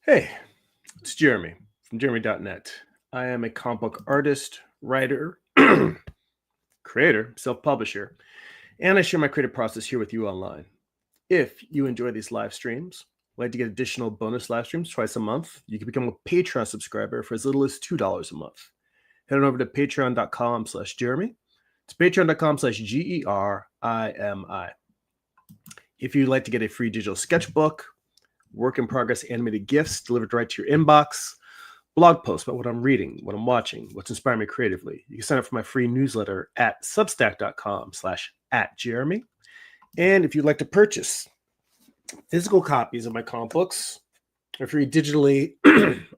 Hey, it's Jeremy from Jeremy.net. I am a comic book artist, writer, creator, self publisher, and I share my creative process here with you online. If you enjoy these live streams, would like to get additional bonus live streams twice a month, you can become a Patreon subscriber for as little as $2 a month. Head on over to patreon.com/Jeremy. It's patreon.com/GERIMI. If you'd like to get a free digital sketchbook, work in progress animated GIFs delivered right to your inbox, blog posts about what I'm reading, what I'm watching, what's inspiring me creatively, you can sign up for my free newsletter at substack.com/@Jeremy. And if you'd like to purchase physical copies of my comic books or free digitally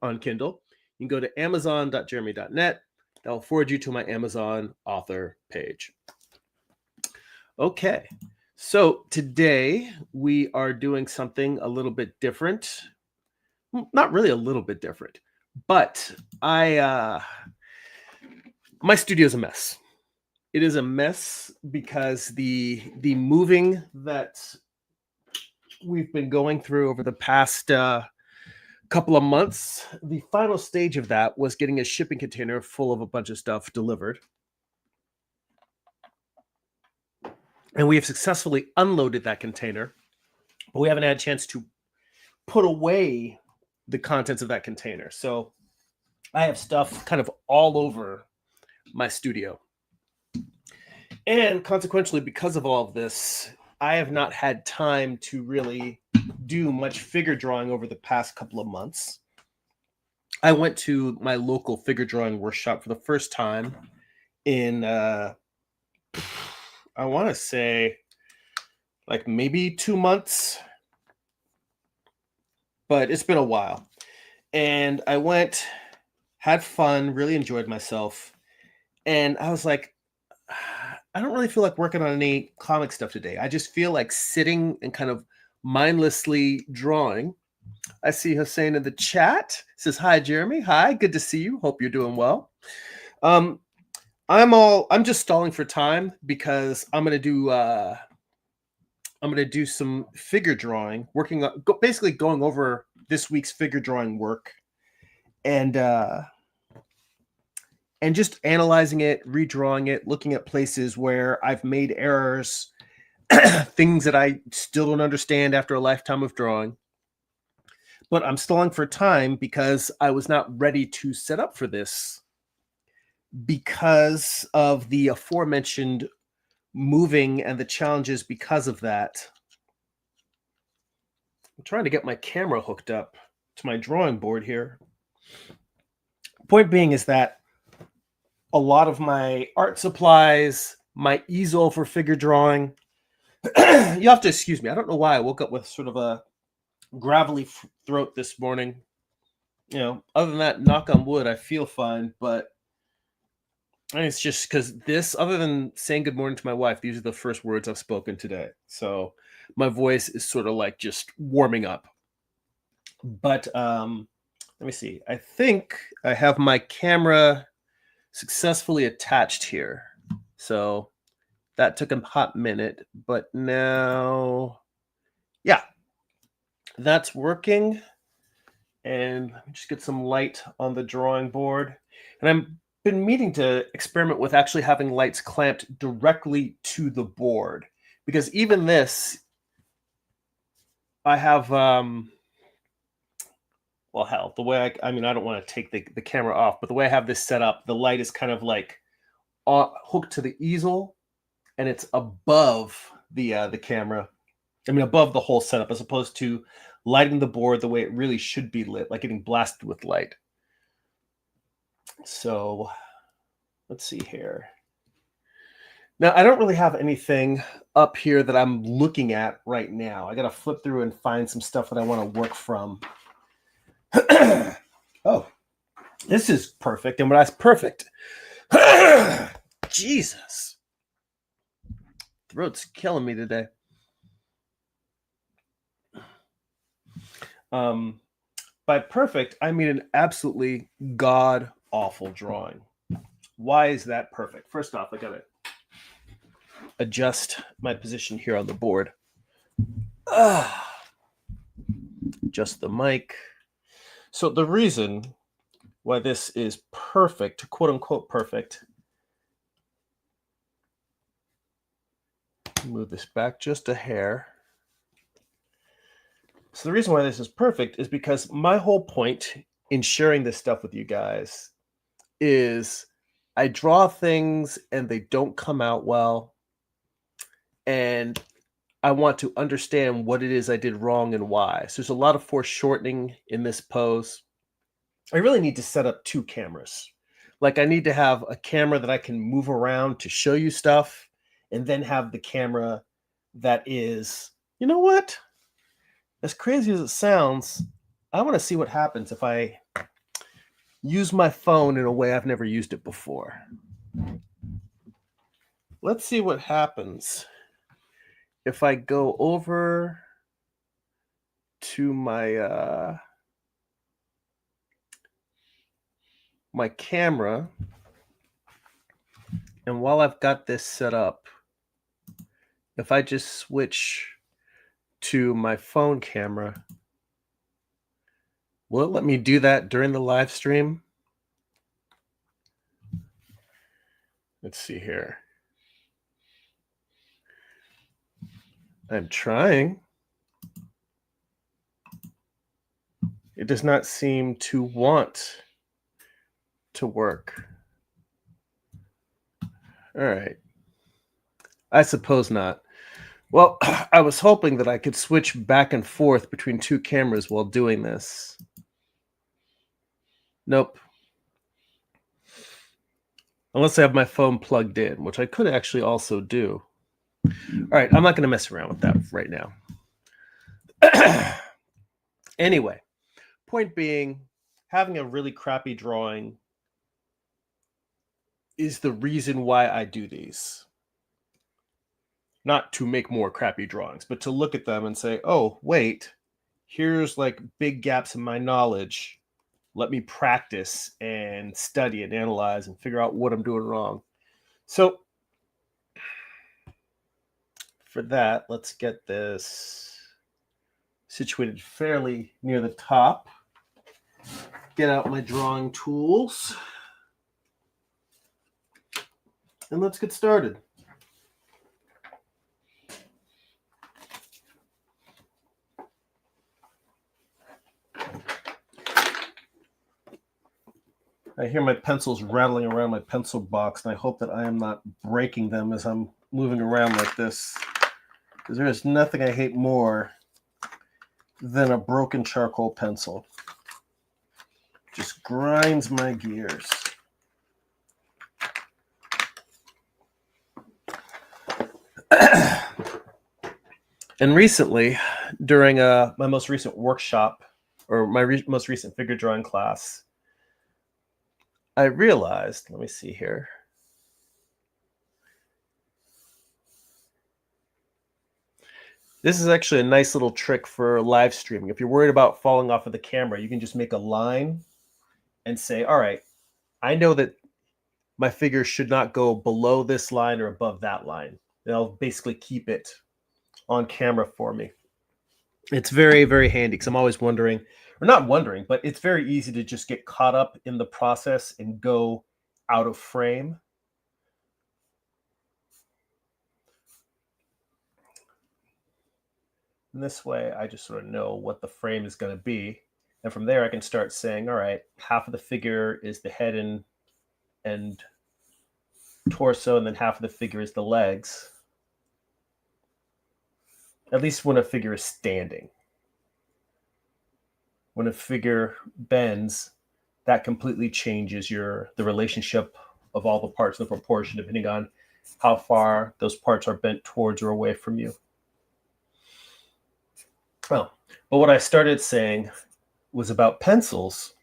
on Kindle, you can go to amazon.jeremy.net. That will forward you to my Amazon author page. Okay, so today we are doing something a little bit different. Not really a little bit different, but my studio's a mess. It is a mess because the moving that we've been going through over the past couple of months, the final stage of that was getting a shipping container full of a bunch of stuff delivered. And we have successfully unloaded that container, but we haven't had a chance to put away the contents of that container. So I have stuff kind of all over my studio. And consequently, because of all of this, I have not had time to really do much figure drawing over the past couple of months. I went to my local figure drawing workshop for the first time in, I want to say, like maybe 2 months, but it's been a while. And I went, had fun, really enjoyed myself. And I was like, I don't really feel like working on any comic stuff today. I just feel like sitting and kind of mindlessly drawing. I see Hussein in the chat. Says, "Hi, Jeremy. Hi, good to see you. Hope you're doing well." I'm just stalling for time because I'm gonna do some figure drawing, working on basically going over this week's figure drawing work, and just analyzing it, redrawing it, looking at places where I've made errors, things that I still don't understand after a lifetime of drawing. But I'm stalling for time because I was not ready to set up for this because of the aforementioned moving and the challenges because of that. I'm trying to get my camera hooked up to my drawing board here. Point being is that a lot of my art supplies, my easel for figure drawing, you have to excuse me. I don't know why I woke up with sort of a gravelly throat this morning. You know, other than that, knock on wood, I feel fine. But I think it's just because this, other than saying good morning to my wife, these are the first words I've spoken today. So my voice is sort of like just warming up. But let me see. I think I have my camera successfully attached here. So that took a hot minute, but now, yeah, that's working. And let me just get some light on the drawing board. And I've been meaning to experiment with actually having lights clamped directly to the board, because even this, I have, well, hell, the way I mean, I don't want to take the camera off, but the way I have this set up, the light is kind of like hooked to the easel, and it's above the camera. I mean, above the whole setup, as opposed to lighting the board the way it really should be lit, like getting blasted with light. So let's see here. Now, I don't really have anything up here that I'm looking at right now. I got to flip through and find some stuff that I want to work from. Oh, this is perfect. And when I was perfect, Jesus, throat's killing me today. By perfect, I mean an absolutely god-awful drawing. Why is that perfect? First off, I gotta adjust my position here on the board. Adjust the mic. So the reason why this is perfect, quote unquote perfect, move this back just a hair. So the reason why this is perfect is because my whole point in sharing this stuff with you guys is I draw things and they don't come out well. And I want to understand what it is I did wrong and why. So there's a lot of foreshortening in this pose. I really need to set up 2 cameras. Like I need to have a camera that I can move around to show you stuff, and then have the camera that is, you know what? As crazy as it sounds, I want to see what happens if I use my phone in a way I've never used it before. Let's see what happens if I go over to my my camera, and while I've got this set up, if I just switch to my phone camera, will it let me do that during the live stream? Let's see here. I'm trying. It does not seem to want to work. All right. I suppose not. Well, I was hoping that I could switch back and forth between 2 cameras while doing this. Nope. Unless I have my phone plugged in, which I could actually also do. All right, I'm not going to mess around with that right now. Anyway, point being, having a really crappy drawing is the reason why I do these. Not to make more crappy drawings, but to look at them and say, oh, wait, here's like big gaps in my knowledge. Let me practice and study and analyze and figure out what I'm doing wrong. So for that, let's get this situated fairly near the top. Get out my drawing tools. And let's get started. I hear my pencils rattling around my pencil box, and I hope that I am not breaking them as I'm moving around like this, because there is nothing I hate more than a broken charcoal pencil. Just grinds my gears. And recently, during my most recent workshop, or my most recent figure drawing class, I realized, let me see here. This is actually a nice little trick for live streaming. If you're worried about falling off of the camera, you can just make a line and say, all right, I know that my figure should not go below this line or above that line. They'll basically keep it on camera for me. It's very, very handy because I'm always wondering, or not wondering, but it's very easy to just get caught up in the process and go out of frame. And this way, I just sort of know what the frame is going to be. And from there, I can start saying, all right, half of the figure is the head and torso, and then half of the figure is the legs. At least when a figure is standing. When a figure bends, that completely changes the relationship of all the parts and the proportion, depending on how far those parts are bent towards or away from you. Well, but what I started saying was about pencils.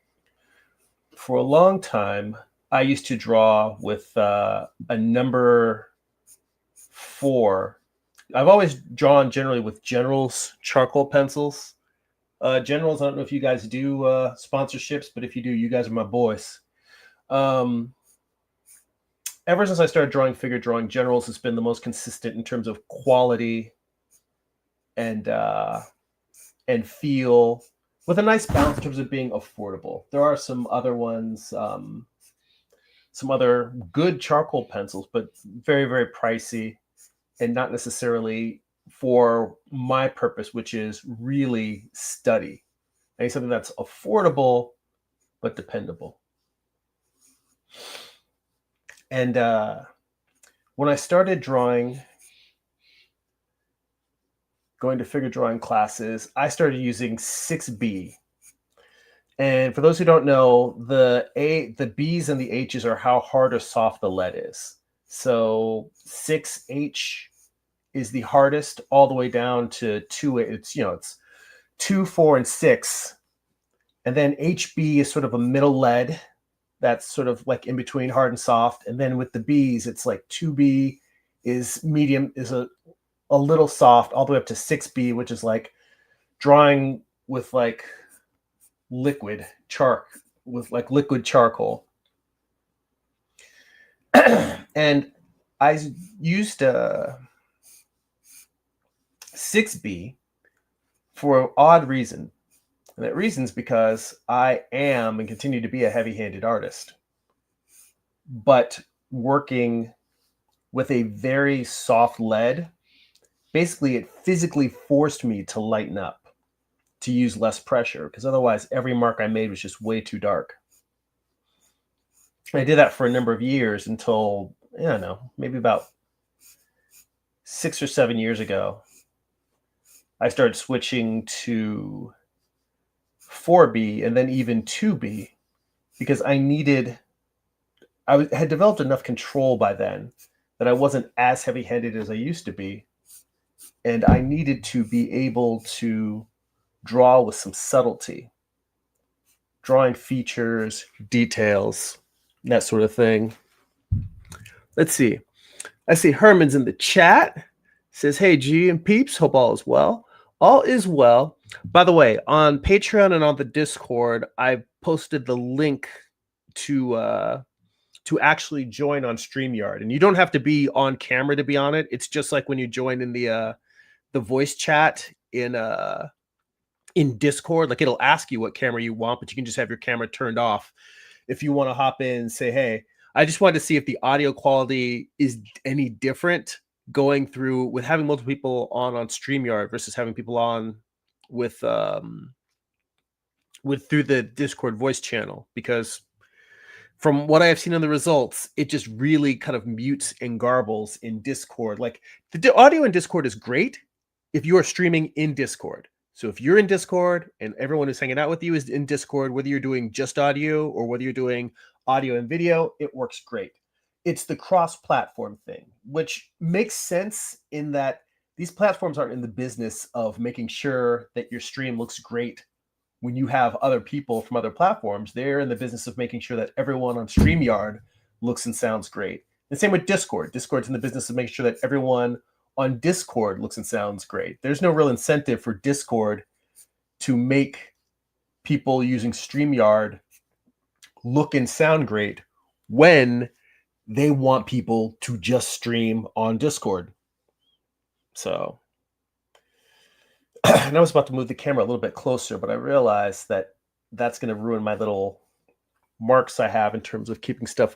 For a long time, I used to draw with a number 4. I've always drawn generally with General's charcoal pencils. Generals, I don't know if you guys do sponsorships, but if you do, you guys are my boys. Ever since I started drawing figure drawing, Generals has been the most consistent in terms of quality and feel with a nice balance in terms of being affordable. There are some other ones, some other good charcoal pencils, but very, very pricey and not necessarily for my purpose, which is really study. I need something that's affordable but dependable. And when I started drawing, going to figure drawing classes, I started using 6B. And for those who don't know, the B's and the H's are how hard or soft the lead is. So 6H is the hardest, all the way down to 2. It's 2, 4, and 6. And then HB is sort of a middle lead that's sort of like in between hard and soft. And then with the B's, it's like 2B is medium, is a little soft, all the way up to 6B, which is like drawing with like liquid charcoal. And I used 6B for an odd reason. And that reason is because I am and continue to be a heavy-handed artist, but working with a very soft lead, basically it physically forced me to lighten up, to use less pressure, because otherwise every mark I made was just way too dark. I did that for a number of years until, I don't know, maybe about 6 or 7 years ago, I started switching to 4B and then even 2B, because I had developed enough control by then that I wasn't as heavy-handed as I used to be, and I needed to be able to draw with some subtlety, drawing features, details, that sort of thing. Let's see. I see Herman's in the chat. Says, hey, G and peeps, hope all is well. All is well. By the way, on Patreon and on the Discord, I posted the link to actually join on StreamYard. And you don't have to be on camera to be on it. It's just like when you join in the voice chat in Discord. Like, it'll ask you what camera you want, but you can just have your camera turned off if you want to hop in and say, hey, I just wanted to see if the audio quality is any different going through with having multiple people on StreamYard versus having people on with through the Discord voice channel, because from what I have seen on the results, it just really kind of mutes and garbles in Discord. Like, the audio in Discord is great if you are streaming in Discord. So if you're in Discord and everyone who's hanging out with you is in Discord, whether you're doing just audio or whether you're doing audio and video, it works great. It's the cross-platform thing, which makes sense in that these platforms aren't in the business of making sure that your stream looks great when you have other people from other platforms. They're in the business of making sure that everyone on StreamYard looks and sounds great. And same with Discord. Discord's in the business of making sure that everyone on Discord looks and sounds great. There's no real incentive for Discord to make people using StreamYard look and sound great when they want people to just stream on Discord. So, and I was about to move the camera a little bit closer, but I realized that that's going to ruin my little marks I have in terms of keeping stuff,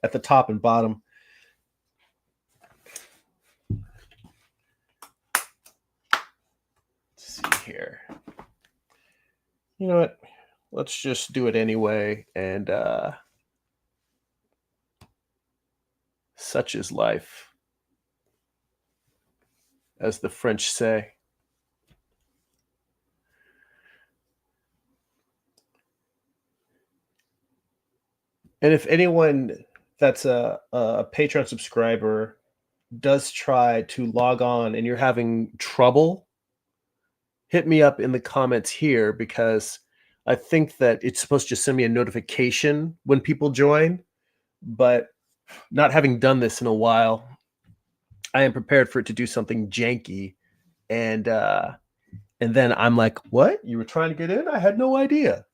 at the top and bottom. Let's see here. You know what? Let's just do it anyway. And such is life, as the French say. And if anyone that's a Patreon subscriber does try to log on and you're having trouble, hit me up in the comments here, because I think that it's supposed to just send me a notification when people join. But not having done this in a while, I am prepared for it to do something janky. And then I'm like, what? You were trying to get in? I had no idea.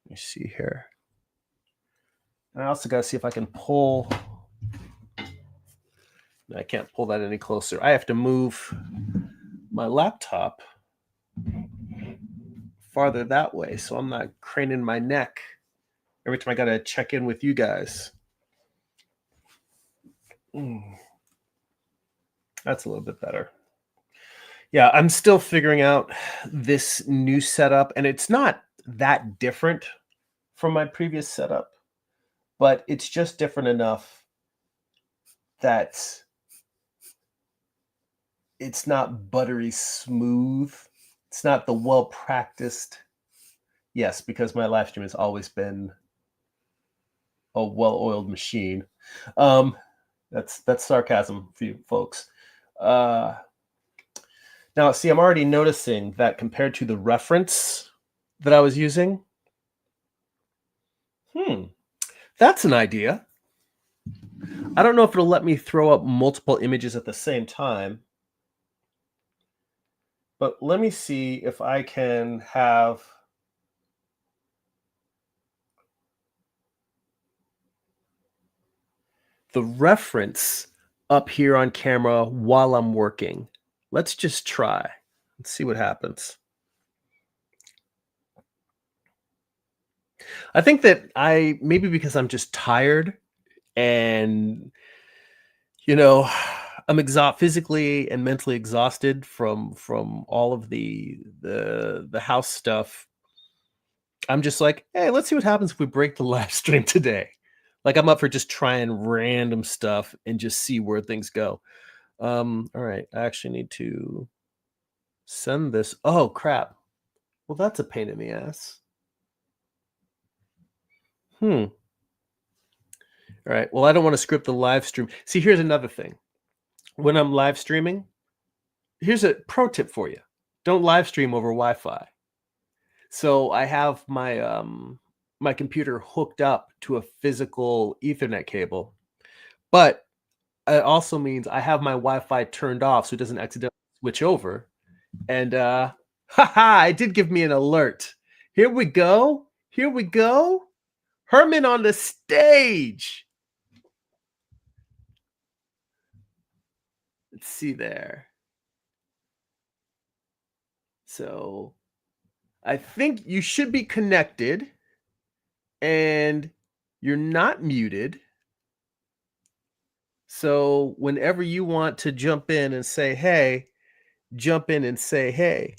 Let me see here. I also got to see if I can pull. I can't pull that any closer. I have to move my laptop farther that way, so I'm not craning my neck every time I gotta check in with you guys. That's a little bit better. Yeah, I'm still figuring out this new setup, and it's not that different from my previous setup, but it's just different enough that it's not buttery smooth. It's not the well practiced. Yes, because my live stream has always been a well-oiled machine. Um, that's sarcasm for you folks. Uh, Now, see, I'm already noticing that compared to the reference that I was using, that's an idea. I don't know if it'll let me throw up multiple images at the same time, but let me see if I can have the reference up here on camera while I'm working. Let's just try. Let's see what happens. I think that maybe because I'm just tired and I'm physically and mentally exhausted from all of the house stuff. I'm just like, hey, let's see what happens if we break the live stream today. Like I'm up for just trying random stuff and just see where things go. All right, I actually need to send this. Oh crap. Well, that's a pain in the ass. All right. Well, I don't want to script the live stream. See, here's another thing. When I'm live streaming, here's a pro tip for you. Don't live stream over Wi-Fi. So I have my computer hooked up to a physical Ethernet cable, but it also means I have my Wi-Fi turned off so it doesn't accidentally switch over. And haha, it did give me an alert. Here we go. Here we go. Herman on the stage. Let's see there. So I think you should be connected and you're not muted. So whenever you want to jump in and say, hey, jump in and say, hey.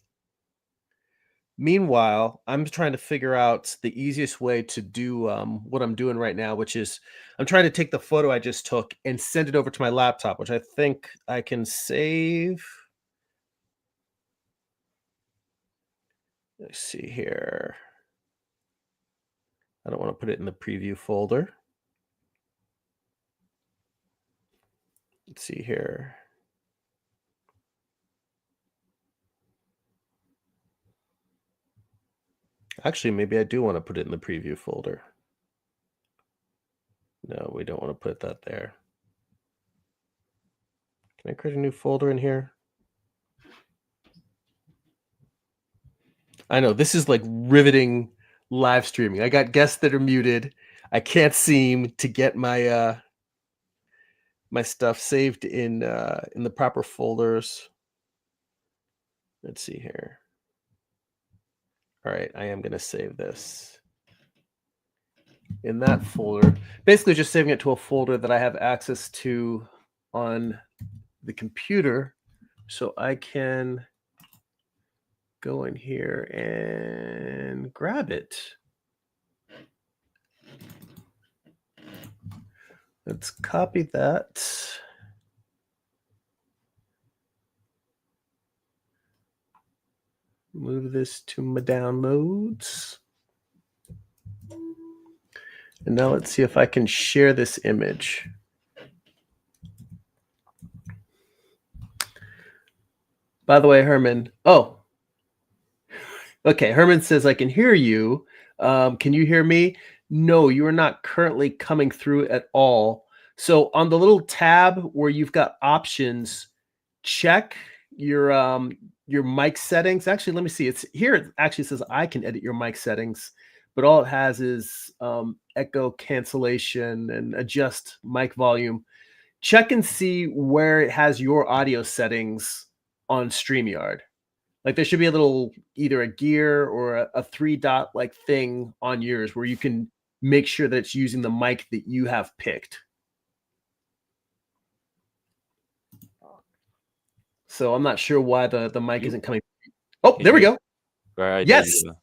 Meanwhile, I'm trying to figure out the easiest way to do what I'm doing right now, which is I'm trying to take the photo I just took and send it over to my laptop, which I think I can save. Let's see here. I don't want to put it in the preview folder. Let's see here. Actually, maybe I do want to put it in the preview folder. No, we don't want to put that there. Can I create a new folder in here? I know this is like riveting live streaming. I got guests that are muted. I can't seem to get my my stuff saved in the proper folders. Let's see here. All right, I am going to save this in that folder. Basically just saving it to a folder that I have access to on the computer so I can go in here and grab it. Let's copy that. Move this to my downloads. And now let's see if I can share this image. By the way, Herman. Oh, okay. Herman says, I can hear you. Can you hear me? No, you are not currently coming through at all. So on the little tab where you've got options, check your mic settings. Actually, let me see. It's here. It actually says I can edit your mic settings, but all it has is echo cancellation and adjust mic volume. Check and see where it has your audio settings on StreamYard. Like there should be a little either a gear or a 3-dot like thing on yours where you can make sure that it's using the mic that you have picked. So I'm not sure why the mic isn't coming. Oh, there we go. Right, there Yes. you go.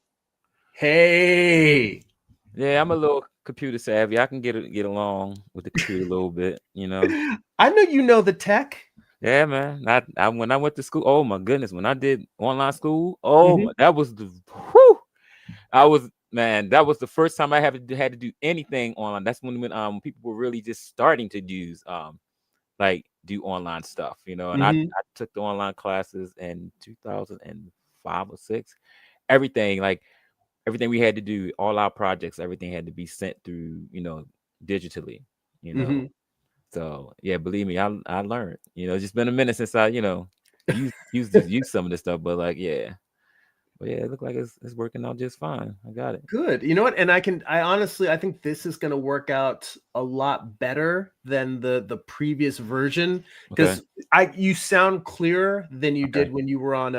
Hey. Yeah, I'm a little computer savvy. I can get along with the computer a little bit, you know. I know you know the tech. Yeah, man. When I went to school, oh my goodness, when I did online school, oh my, that was the whew, that was the first time I had to do anything online. That's when people were really just starting to use like do online stuff, you know. And I took the online classes in 2005 or 6. Everything we had to do, all our projects, everything had to be sent through, you know, digitally, you know. So yeah, believe me, I learned. You know, it's just been a minute since I, you know, used some of this stuff, but like but yeah, it looked like it's working out just fine. I got it. Good. You know what? And I honestly I think this is going to work out a lot better than the previous version because you sound clearer than you did when you were on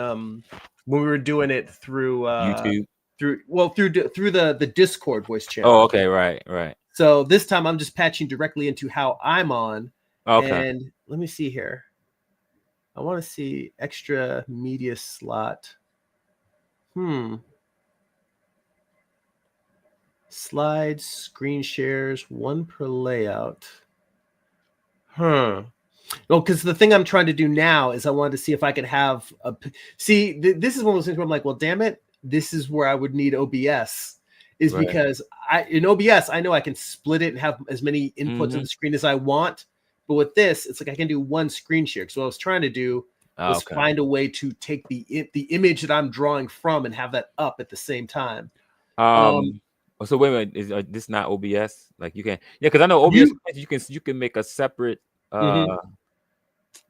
when we were doing it through YouTube, through the Discord voice channel. Oh, okay, right. So this time I'm just patching directly into how I'm on. Okay. And let me see here. I want to see extra media slot. Slides, screen shares, 1 per layout. Well, because the thing I'm trying to do now is I wanted to see if I could have a. See, this is one of those things where I'm like, well, damn it, this is where I would need OBS, is because in OBS I know I can split it and have as many inputs on the screen as I want, but with this, it's like I can do one screen share. So what I was trying to do was find a way to take the image that I'm drawing from and have that up at the same time. So wait a minute, is this not OBS? Like you can, because I know OBS you can make a separate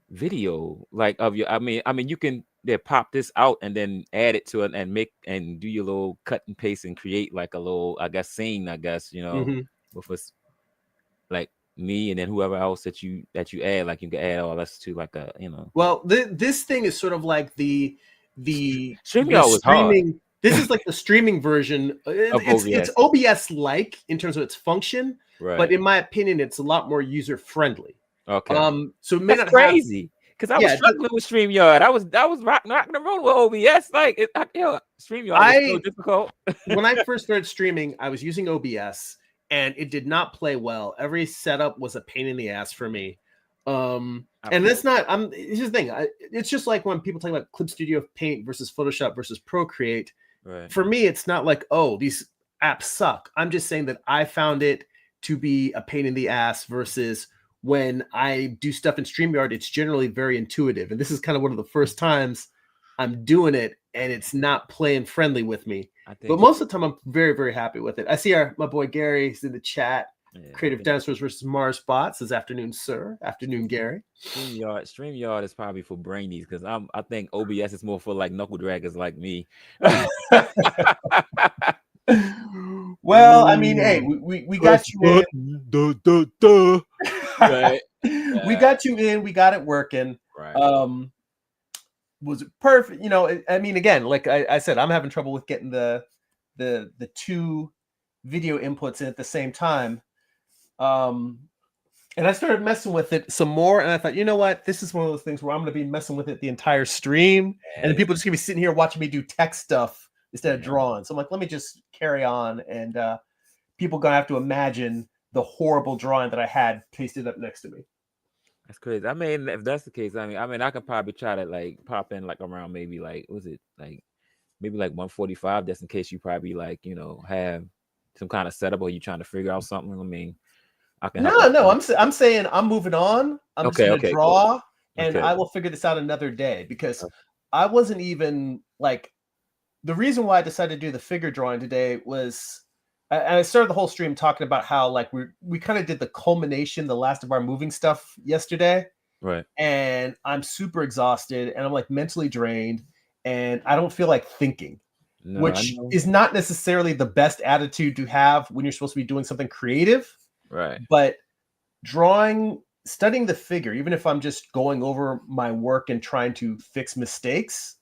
video like of your. I mean you can pop this out and then add it to it and make and do your little cut and paste and create like a little scene, you know, with us like me and then whoever else that you add, like you can add all this to like a, you know. Well, this thing is sort of like the StreamYard was streaming. hard. This is like the streaming version. It's OBS like in terms of its function, but in my opinion, it's a lot more user friendly. Okay. So it may That's crazy because I was struggling with StreamYard. I was rocking and rolling with OBS. Like StreamYard was so difficult. When I first started streaming, I was using OBS and it did not play well. Every setup was a pain in the ass for me. And that's not. It's just the thing. It's just like when people talk about Clip Studio Paint versus Photoshop versus Procreate. Right. For me, it's not like, oh, these apps suck. I'm just saying that I found it to be a pain in the ass versus when I do stuff in StreamYard, it's generally very intuitive. And this is kind of one of the first times I'm doing it and it's not playing friendly with me. But most of the time, I'm very, very happy with it. I see my boy Gary is in the chat. Yeah, Creative Dinosaurs versus Mars Bots this afternoon, sir. Afternoon, Gary. StreamYard is probably for brainies because I think OBS is more for like knuckle draggers like me. Well, I mean, hey, we got you in. Right. We got you in. We got it working. Right. Was it perfect? You know, I mean, again, like I said, I'm having trouble with getting the 2 video inputs in at the same time. And I started messing with it some more, and I thought, you know what? This is one of those things where I'm going to be messing with it the entire stream, and then people just going to be sitting here watching me do text stuff instead of drawing. So I'm like, let me just carry on, and people going to have to imagine the horrible drawing that I had pasted up next to me. That's crazy. I mean, if that's the case, I mean, I could probably try to like pop in like around maybe like maybe like 1:45, just in case you probably like, you know, have some kind of setup or you trying to figure out something. I mean, I can help. No, I'm saying I'm moving on. I'm just gonna draw, cool. And I will figure this out another day because I wasn't even like the reason why I decided to do the figure drawing today was I started the whole stream talking about how like we kind of did the culmination, the last of our moving stuff yesterday. Right. And I'm super exhausted and I'm like mentally drained and I don't feel like thinking. No, which is not necessarily the best attitude to have when you're supposed to be doing something creative. Right. But studying the figure, even if I'm just going over my work and trying to fix mistakes,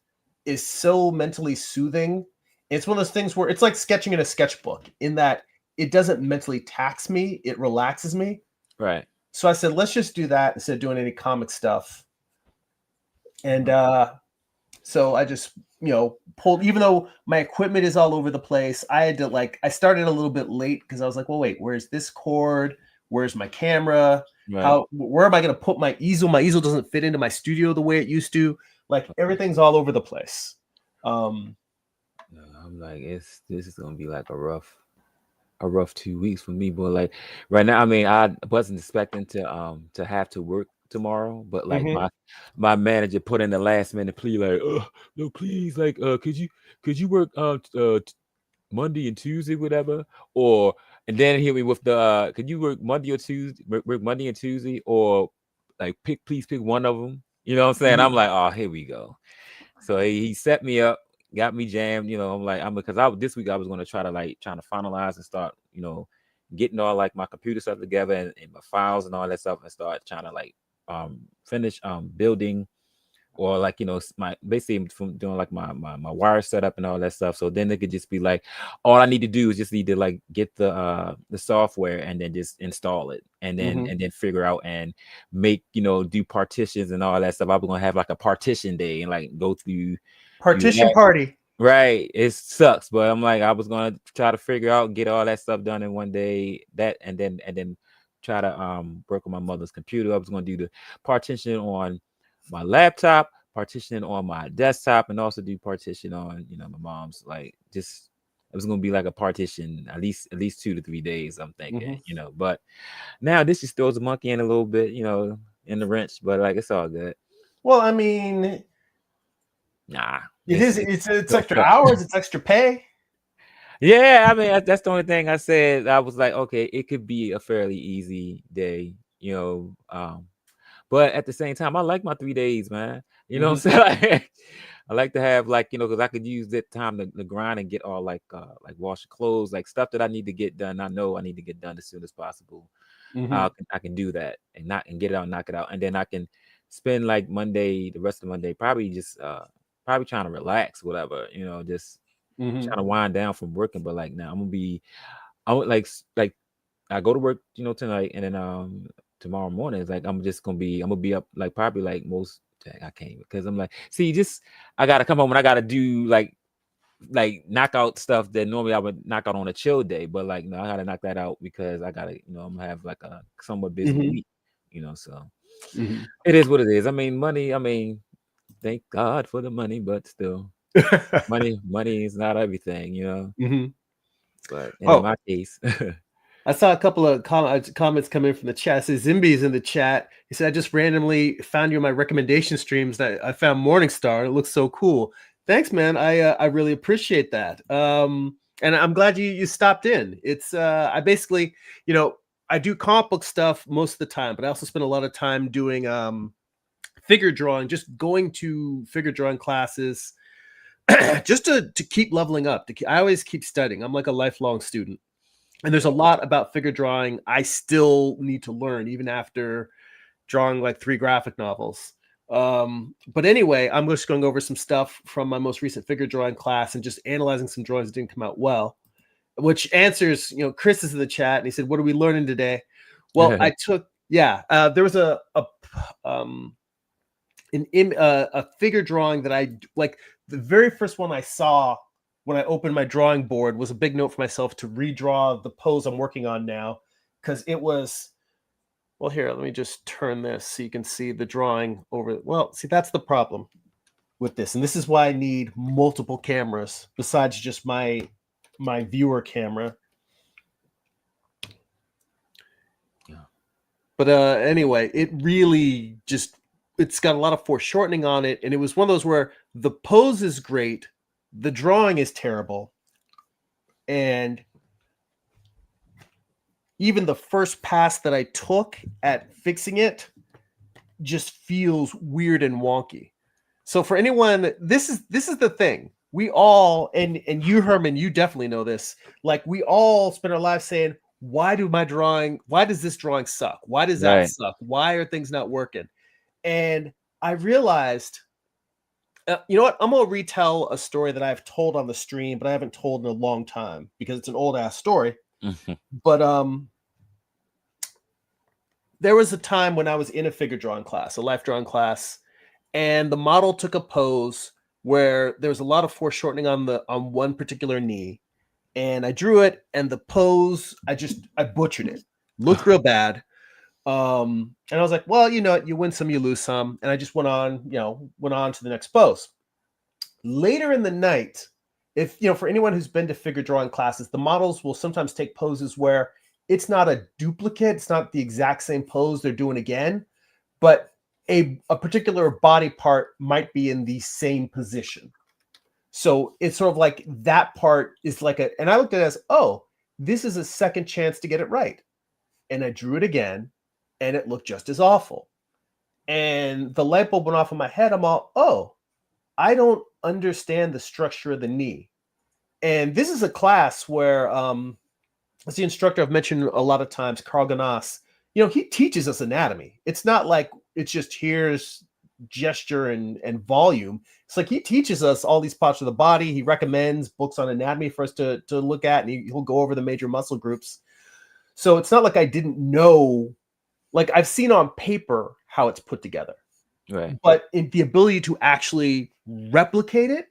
is so mentally soothing. It's one of those things where it's like sketching in a sketchbook in that it doesn't mentally tax me, it relaxes me. Right. So I said, let's just do that instead of doing any comic stuff. And so I just, pulled, even though my equipment is all over the place, I had to I started a little bit late because I was like, well, wait, where's this cord? Where's my camera? Right. Where am I going to put my easel? My easel doesn't fit into my studio the way it used to. Like everything's all over the place. I'm like, this is gonna be like a rough 2 weeks for me, but like right now, I mean, I wasn't expecting to have to work tomorrow, but like my manager put in the last minute plea, like, no, please, like, could you work Monday and Tuesday, whatever, and then hit me with the could you work Monday or Tuesday, work Monday and Tuesday, or like please pick one of them. You know what I'm saying? I'm like, oh, here we go. So he set me up, got me jammed. I'm like, because this week I was going to trying to finalize and start, getting all like my computer stuff together and my files and all that stuff, and start trying to finish building, or like my basically from doing like my wire setup and all that stuff. So then it could just be like, all I need to do is just need to like get the software and then just install it, and then figure out and make do partitions and all that stuff. I was gonna have like a partition day and like go through partition party. Right. It sucks, but I'm like, I was gonna try to figure out, get all that stuff done in one day, and then try to work on my mother's computer. I was gonna do the partition on my laptop, partition on my desktop, and also do partition on my mom's. Like, just it was gonna be like a partition at least 2 to 3 days, I'm thinking. But now this just throws a monkey in a little bit, in the wrench, but like it's all good. Well, I mean, nah, it's extra hours, it's extra pay. Yeah, I mean, that's the only thing I said. I was like, okay, it could be a fairly easy day, but at the same time, I like my 3 days, man. You know what I'm saying? I like to have because I could use that time to grind and get all like wash clothes, like stuff that I need to get done. I know I need to get done as soon as possible. I can do that and get it out, knock it out, and then I can spend like the rest of Monday, probably just probably trying to relax, whatever, just trying to wind down from working. But like now, I would like I go to work, tonight, and then tomorrow morning it's like I'm gonna be up like probably like most. I can't, because I'm like, I gotta come home and I gotta do like knockout stuff that normally I would knock out on a chill day, but like no, I gotta knock that out because I gotta I'm gonna have like a somewhat busy week, so it is what it is. I mean, money, thank God for the money, but still money is not everything, but in my case. I saw a couple of comments come in from the chat. It says Zimby's in the chat. He said, I just randomly found you in my recommendation streams that I found Morningstar. It looks so cool. Thanks, man. I really appreciate that. And I'm glad you stopped in. It's I basically, I do comic book stuff most of the time, but I also spend a lot of time doing figure drawing, just going to figure drawing classes just to keep leveling up. I always keep studying. I'm like a lifelong student. And there's a lot about figure drawing I still need to learn, even after drawing like 3 graphic novels. But anyway, I'm just going over some stuff from my most recent figure drawing class and just analyzing some drawings that didn't come out well, which answers, Chris is in the chat and he said, what are we learning today? Well, I took, there was a figure drawing that I like. The very first one I saw when I opened my drawing board was a big note for myself to redraw the pose I'm working on now, because it was, well, here, let me just turn this so you can see the drawing over. Well, see, that's the problem with this. And this is why I need multiple cameras besides just my viewer camera. Yeah. But anyway, it really just, it's got a lot of foreshortening on it. And it was one of those where the pose is great, the drawing is terrible, and even the first pass that I took at fixing it just feels weird and wonky. So for anyone, this is the thing. We all, and you, Herman, you definitely know this. Like, we all spend our lives saying, why does this drawing suck? Why does that suck? Why are things not working? And I realized You know what? I'm gonna retell a story that I've told on the stream, but I haven't told in a long time because it's an old ass story. Mhm. But there was a time when I was in a figure drawing class, a life drawing class, and the model took a pose where there was a lot of foreshortening on one particular knee, and I drew it, and the pose I butchered it, looked real bad. And I was like, well, you know what, you win some, you lose some, and I just went on to the next pose. Later in the night, if for anyone who's been to figure drawing classes, the models will sometimes take poses where it's not a duplicate, it's not the exact same pose they're doing again, but a particular body part might be in the same position. So it's sort of like that part is like and I looked at it as, oh, this is a second chance to get it right. And I drew it again, and it looked just as awful. And the light bulb went off in my head. I'm all, oh, I don't understand the structure of the knee. And this is a class where, as the instructor I've mentioned a lot of times, Carl Ganas, he teaches us anatomy. It's not like it's just here's gesture and volume. It's like he teaches us all these parts of the body. He recommends books on anatomy for us to look at, and he'll go over the major muscle groups. So it's not like I didn't know, like I've seen on paper how it's put together, Right. but in the ability to actually replicate it,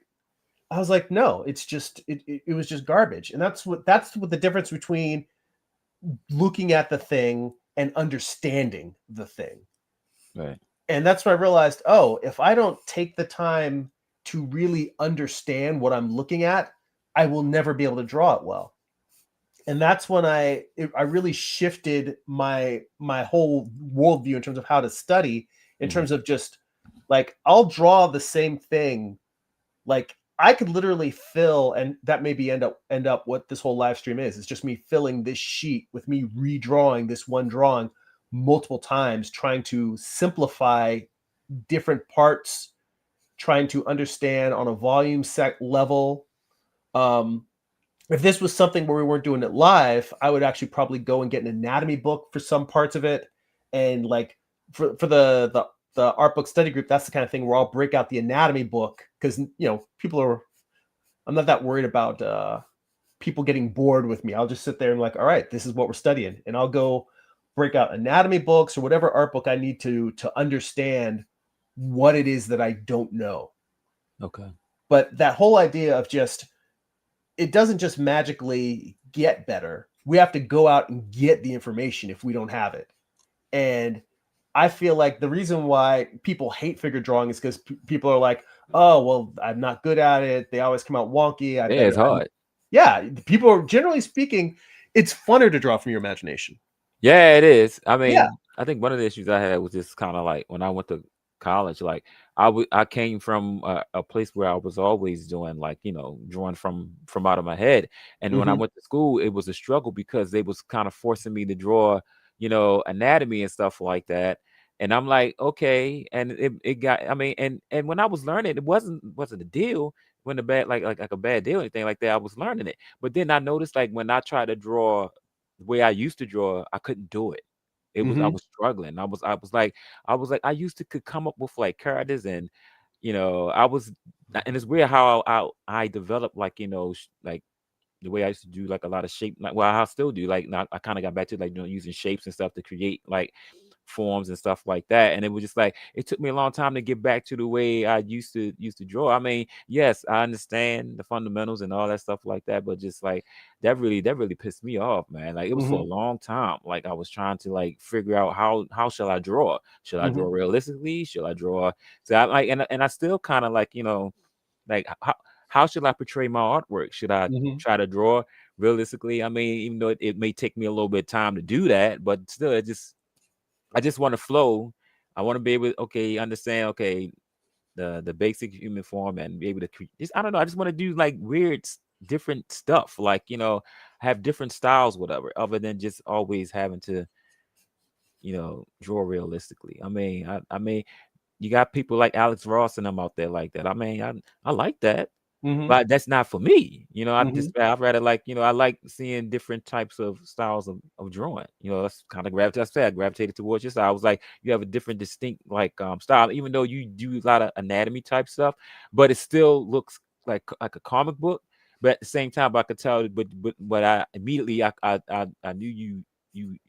I was like, no, it's just it was just garbage. And that's what the difference between looking at the thing and understanding the thing. Right. And that's when I realized, oh, if I don't take the time to really understand what I'm looking at, I will never be able to draw it well. And that's when I really shifted my whole worldview in terms of how to study, in Mhm. terms of just like I'll draw the same thing. Like I could literally fill, and that maybe end up what this whole live stream is. It's just me filling this sheet with me redrawing this one drawing multiple times, trying to simplify different parts, trying to understand on a volume set level. Um, if this was something where we weren't doing it live, I would actually probably go and get an anatomy book for some parts of it, and like for the art book study group, that's the kind of thing where I'll break out the anatomy book because people are. I'm not that worried about people getting bored with me. I'll just sit there and like, all right, this is what we're studying, and I'll go break out anatomy books or whatever art book I need to understand what it is that I don't know. Okay. But that whole idea of just it doesn't just magically get better. We have to go out and get the information if we don't have it. And I feel like the reason why people hate figure drawing is because people are like, oh, well, I'm not good at it. They always come out wonky. Yeah, it's hard. Yeah. People are generally speaking, it's funner to draw from your imagination. Yeah, it is. I Yeah. mean, I think one of the issues I had was just kind of like when I went to college, like I came from a place where I was always doing like, drawing from out of my head. And when I Mm-hmm. went to school, it was a struggle because they was kind of forcing me to draw, anatomy and stuff like that. And I'm like, okay. And it got, I mean, and when I was learning, it wasn't a deal when the bad like a bad deal or anything like that. I was learning it. But then I noticed like when I tried to draw the way I used to draw, I couldn't do it. I Mm-hmm. was struggling. I was like I used to could come up with like characters and I was and it's weird how I developed like like the way I used to do like a lot of shape like well I still do like now I kind of got back to like using shapes and stuff to create like forms and stuff like that. And it was just like it took me a long time to get back to the way I used to draw. I mean, yes, I understand the fundamentals and all that stuff like that, but just like that really pissed me off, man. Like it was for a Mm-hmm. long time. Like I was trying to like figure out how shall I draw? Should I Mm-hmm. draw realistically? Should I draw so I like and I still kind of like, like how should I portray my artwork? Should I Mm-hmm. try to draw realistically? I mean, even though it may take me a little bit of time to do that, but still I just want to flow. I want to be able to understand the basic human form and be able to create. I don't know. I just want to do like weird, different stuff. Like have different styles, whatever, other than just always having to draw realistically. I mean, you got people like Alex Ross and them out there like that. I mean, I like that. Hmm. but that's not for me. You know, Hmm. I'd rather like, I like seeing different types of styles of drawing. That's kind of I gravitated towards your style. I was like, you have a different distinct like style, even though you do a lot of anatomy type stuff, but it still looks like a comic book. But at the same time, I could tell, but I immediately I knew you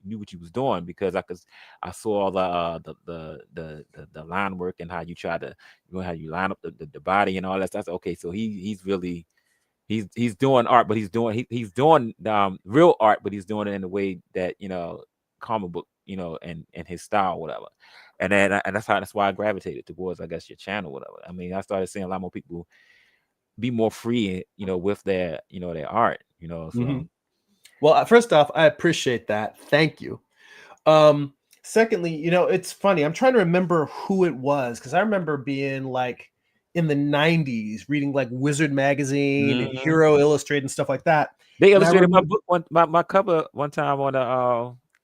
knew what you was doing because I saw all the line work and how you try to how you line up the body and all that stuff. I said, okay, so he's really he's doing art, but he's doing real art, but he's doing it in a way that comic book, and his style, whatever. And then and that's why I gravitated towards, I guess, your channel, whatever. I mean, I started seeing a lot more people be more free, with their art, Hmm. so. Well, first off, I appreciate that. Thank you. Um, Secondly, it's funny. I'm trying to remember who it was because I remember being like in the 90s reading like Wizard magazine and Mhm. Hero Illustrated and stuff like that. They And I illustrated my remember, book my cover one time on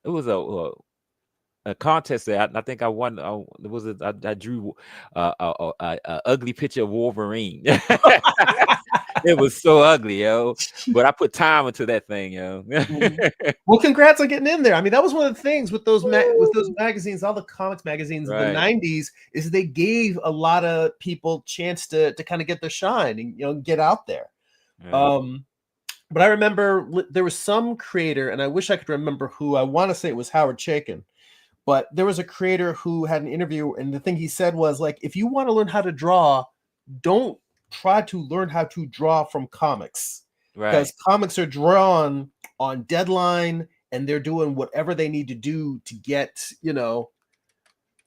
it was a contest that I think I won. It was I drew a ugly picture of Wolverine. It was so ugly, yo. But I put time into that thing, yo. Mhm. Well, congrats on getting in there. I mean, that was one of the things with those Woo! magazines, all the comics magazines in the Right, 90s, is they gave a lot of people chance to kind of get their shine and get out there. right. Um, but I remember there was some creator, and I wish I could remember who. I want to say it was Howard Chaykin, but there was a creator who had an interview, and the thing he said was like, if you want to learn how to draw, don't try to learn how to draw from comics because Right. comics are drawn on deadline and they're doing whatever they need to do to get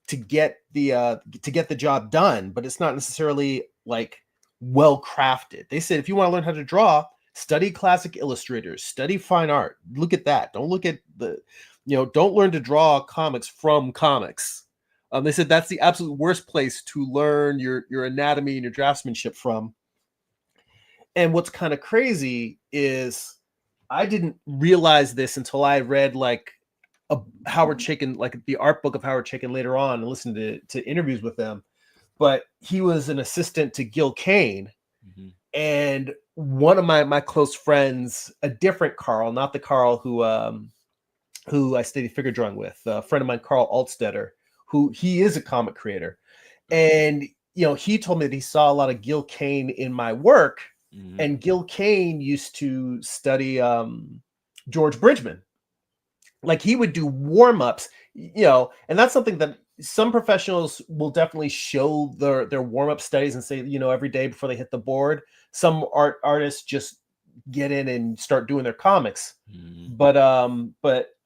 to get the job done, but it's not necessarily like well crafted. They said if you want to learn how to draw, study classic illustrators, study fine art. Look at that. Don't look at don't learn to draw comics from comics. They said that's the absolute worst place to learn your anatomy and your draftsmanship from. And what's kind of crazy is I didn't realize this until I read like a Howard Chaykin, like the art book of Howard Chaykin later on, and listened to interviews with them. But he was an assistant to Gil Kane, Mhm. and one of my close friends, a different Carl, not the Carl who I studied figure drawing with, a friend of mine, Carl Altstetter, who he is a comic creator, Right. and he told me that he saw a lot of Gil Kane in my work, Mhm. and Gil Kane used to study George Bridgman. Like he would do warm-ups, and that's something that some professionals will definitely show their warm-up studies and say, every day before they hit the board. Some artists just get in and start doing their comics. Mhm. But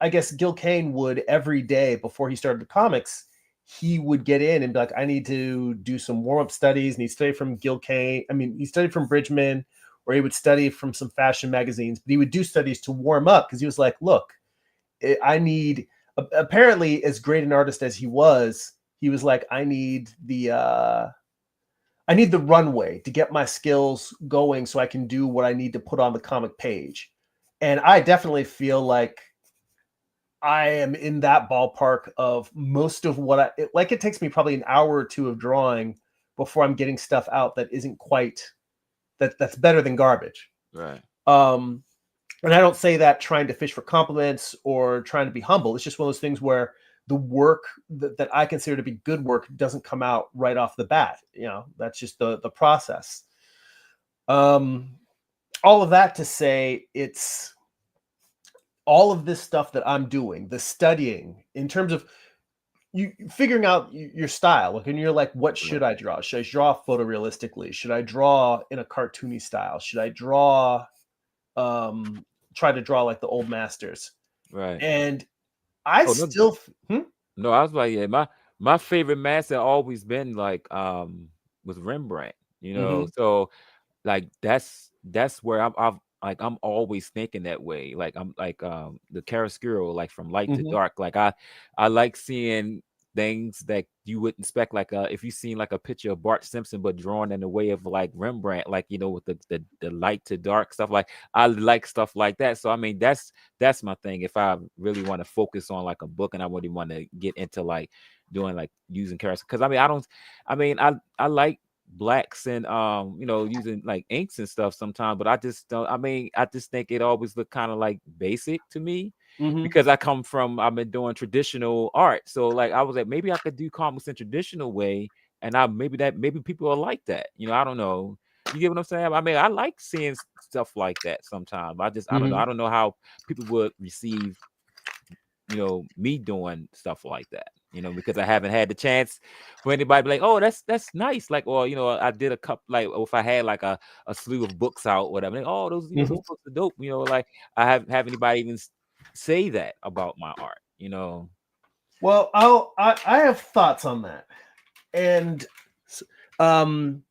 I guess Gil Kane would every day before he started the comics, he would get in and be like, I need to do some warm-up studies. And he studied from Gil Kane. I mean, he studied from Bridgman, or he would study from some fashion magazines, but he would do studies to warm up because he was like, look, I need, apparently as great an artist as he was like, I need the runway to get my skills going so I can do what I need to put on the comic page. And I definitely feel like I am in that ballpark of most of what it takes me probably an hour or two of drawing before I'm getting stuff out that isn't quite that's better than garbage. Right. Um, and I don't say that trying to fish for compliments or trying to be humble. It's just one of those things where the work that I consider to be good work doesn't come out right off the bat. That's just the process. Um, all of that to say, it's all of this stuff that I'm doing, the studying in terms of you figuring out your style. Like, and you're like, what should Right. I draw? Should I draw photorealistically? Should I draw in a cartoony style? Should I draw try to draw like the old masters? Right. And I Oh, no. still hmm? No, I was like, yeah, my favorite master always been like was Rembrandt, Mhm, So like that's where I'm always thinking that way. Like I'm like the chiaroscuro, like from light to mhm, dark. Like I like seeing things that you wouldn't expect. Like if you seen like a picture of Bart Simpson but drawn in the way of like Rembrandt, like with the light to dark stuff. Like I like stuff like that. So I mean that's my thing. If I really want to focus on like a book and I really want to get into like doing like using characters, because I mean I don't I mean I like blacks and using like inks and stuff sometimes, but I just don't. I mean, I just think it always look kind of like basic to me Hmm. because I've been doing traditional art, so like I was like maybe I could do comics in traditional way, and maybe people are like that. I don't know. You get what I'm saying? I mean, I like seeing stuff like that sometimes. I don't know. Hmm. I don't know how people would receive me doing stuff like that, because I haven't had the chance for anybody to be like, oh, that's nice. Like, or, I did a couple, like, or if I had like a slew of books out, whatever, like, oh, those Hmm. books are dope. Like I haven't have anybody even say that about my art. Well, I have thoughts on that, and um,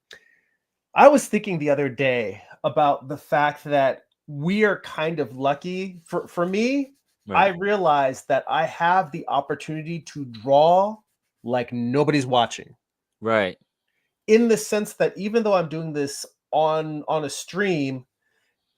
I was thinking the other day about the fact that we are kind of lucky. For me, I Right. realized that I have the opportunity to draw like nobody's watching. Right. In the sense that even though I'm doing this on a stream,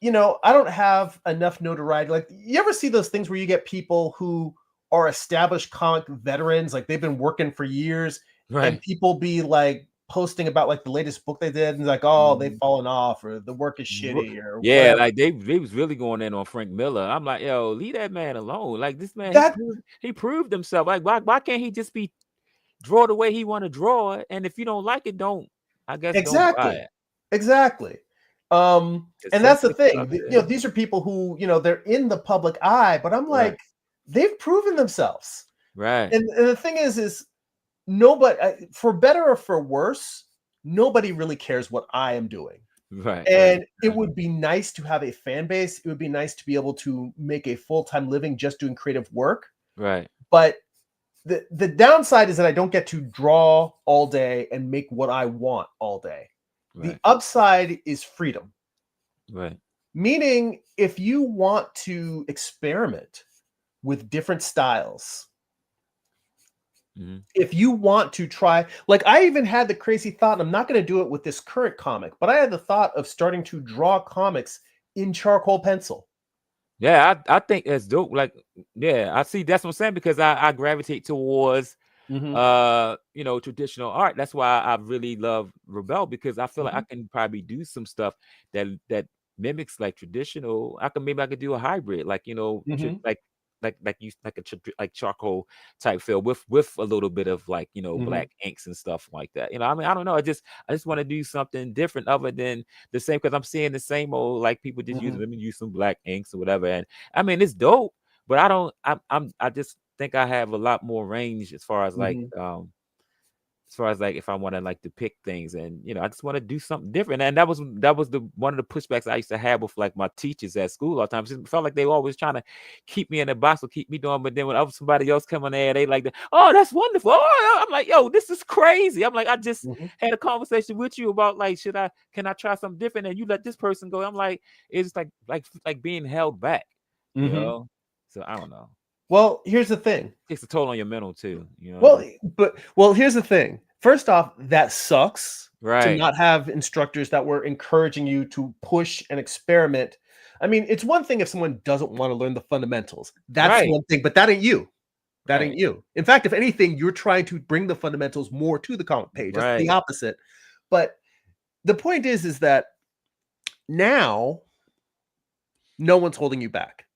I don't have enough notoriety. Like, you ever see those things where you get people who are established comic veterans, like they've been working for years, and Right. people be like posting about like the latest book they did, and like, oh, they've Mhm. fallen off, or the work is Ru- shitty, or Yeah, whatever. like they was really going in on Frank Miller. I'm like, yo, leave that man alone. Like this man, he That proved himself. Like why can't he just be draw the way he want to draw it? And if you don't like it, I guess don't buy exactly, it. exactly. It's And that's the simple thing. stuff. Yeah. These are people who, they're in the public eye, but I'm Right. like, they've proven themselves. Right. And the thing is nobody, for better or for worse, nobody really cares what I am doing. Right. Right. And it would be nice to have a fan base. It would be nice to be able to make a full-time living just doing creative work. Right. But the downside is that I don't get to draw all day and make what I want all day. The Right. upside is freedom. Right. Meaning, if you want to experiment with different styles, Hmm. if you want to try, like, I even had the crazy thought, and I'm not going to do it with this current comic, but I had the thought of starting to draw comics in charcoal pencil. Yeah, I think that's dope. Like, yeah, I see. That's what I'm saying because I gravitate towards Hmm. traditional art. That's why I really love Rebel because I feel like I Hmm. can probably do some stuff that mimics like traditional. Maybe I could do a hybrid, like Hmm. like a like charcoal type feel with a little bit of like Hmm. black inks and stuff like that. I mean, I don't know. I just want to do something different other than the same because I'm seeing the same old like people just using Hmm. let me use some black inks or whatever. And I mean, it's dope, but I don't. I just think I have a lot more range Hmm. as far as like if I want to like depict things and I just want to do something different. And that was the one of the pushbacks I used to have with like my teachers at school all the time. It felt like they were always trying to keep me in the box or keep me doing, but then when somebody else come in there, they like, oh, that's wonderful. Oh, I'm like, yo, this is crazy. I'm like, I just Hmm. had a conversation with you about like, can I try something different? And you let this person go. I'm like, it's like being held back, you Hmm. know? So I don't know. Well, here's the thing. Takes a toll on your mental too, Well, here's the thing. First off, that sucks to Right. not have instructors that were encouraging you to push and experiment. I mean, it's one thing if someone doesn't want to learn the fundamentals. That's Right. one thing, but that ain't you. That ain't Right. you. In fact, if anything, you're trying to bring the fundamentals more to the comic page. That's the Right. opposite. But the point is that now no one's holding you back.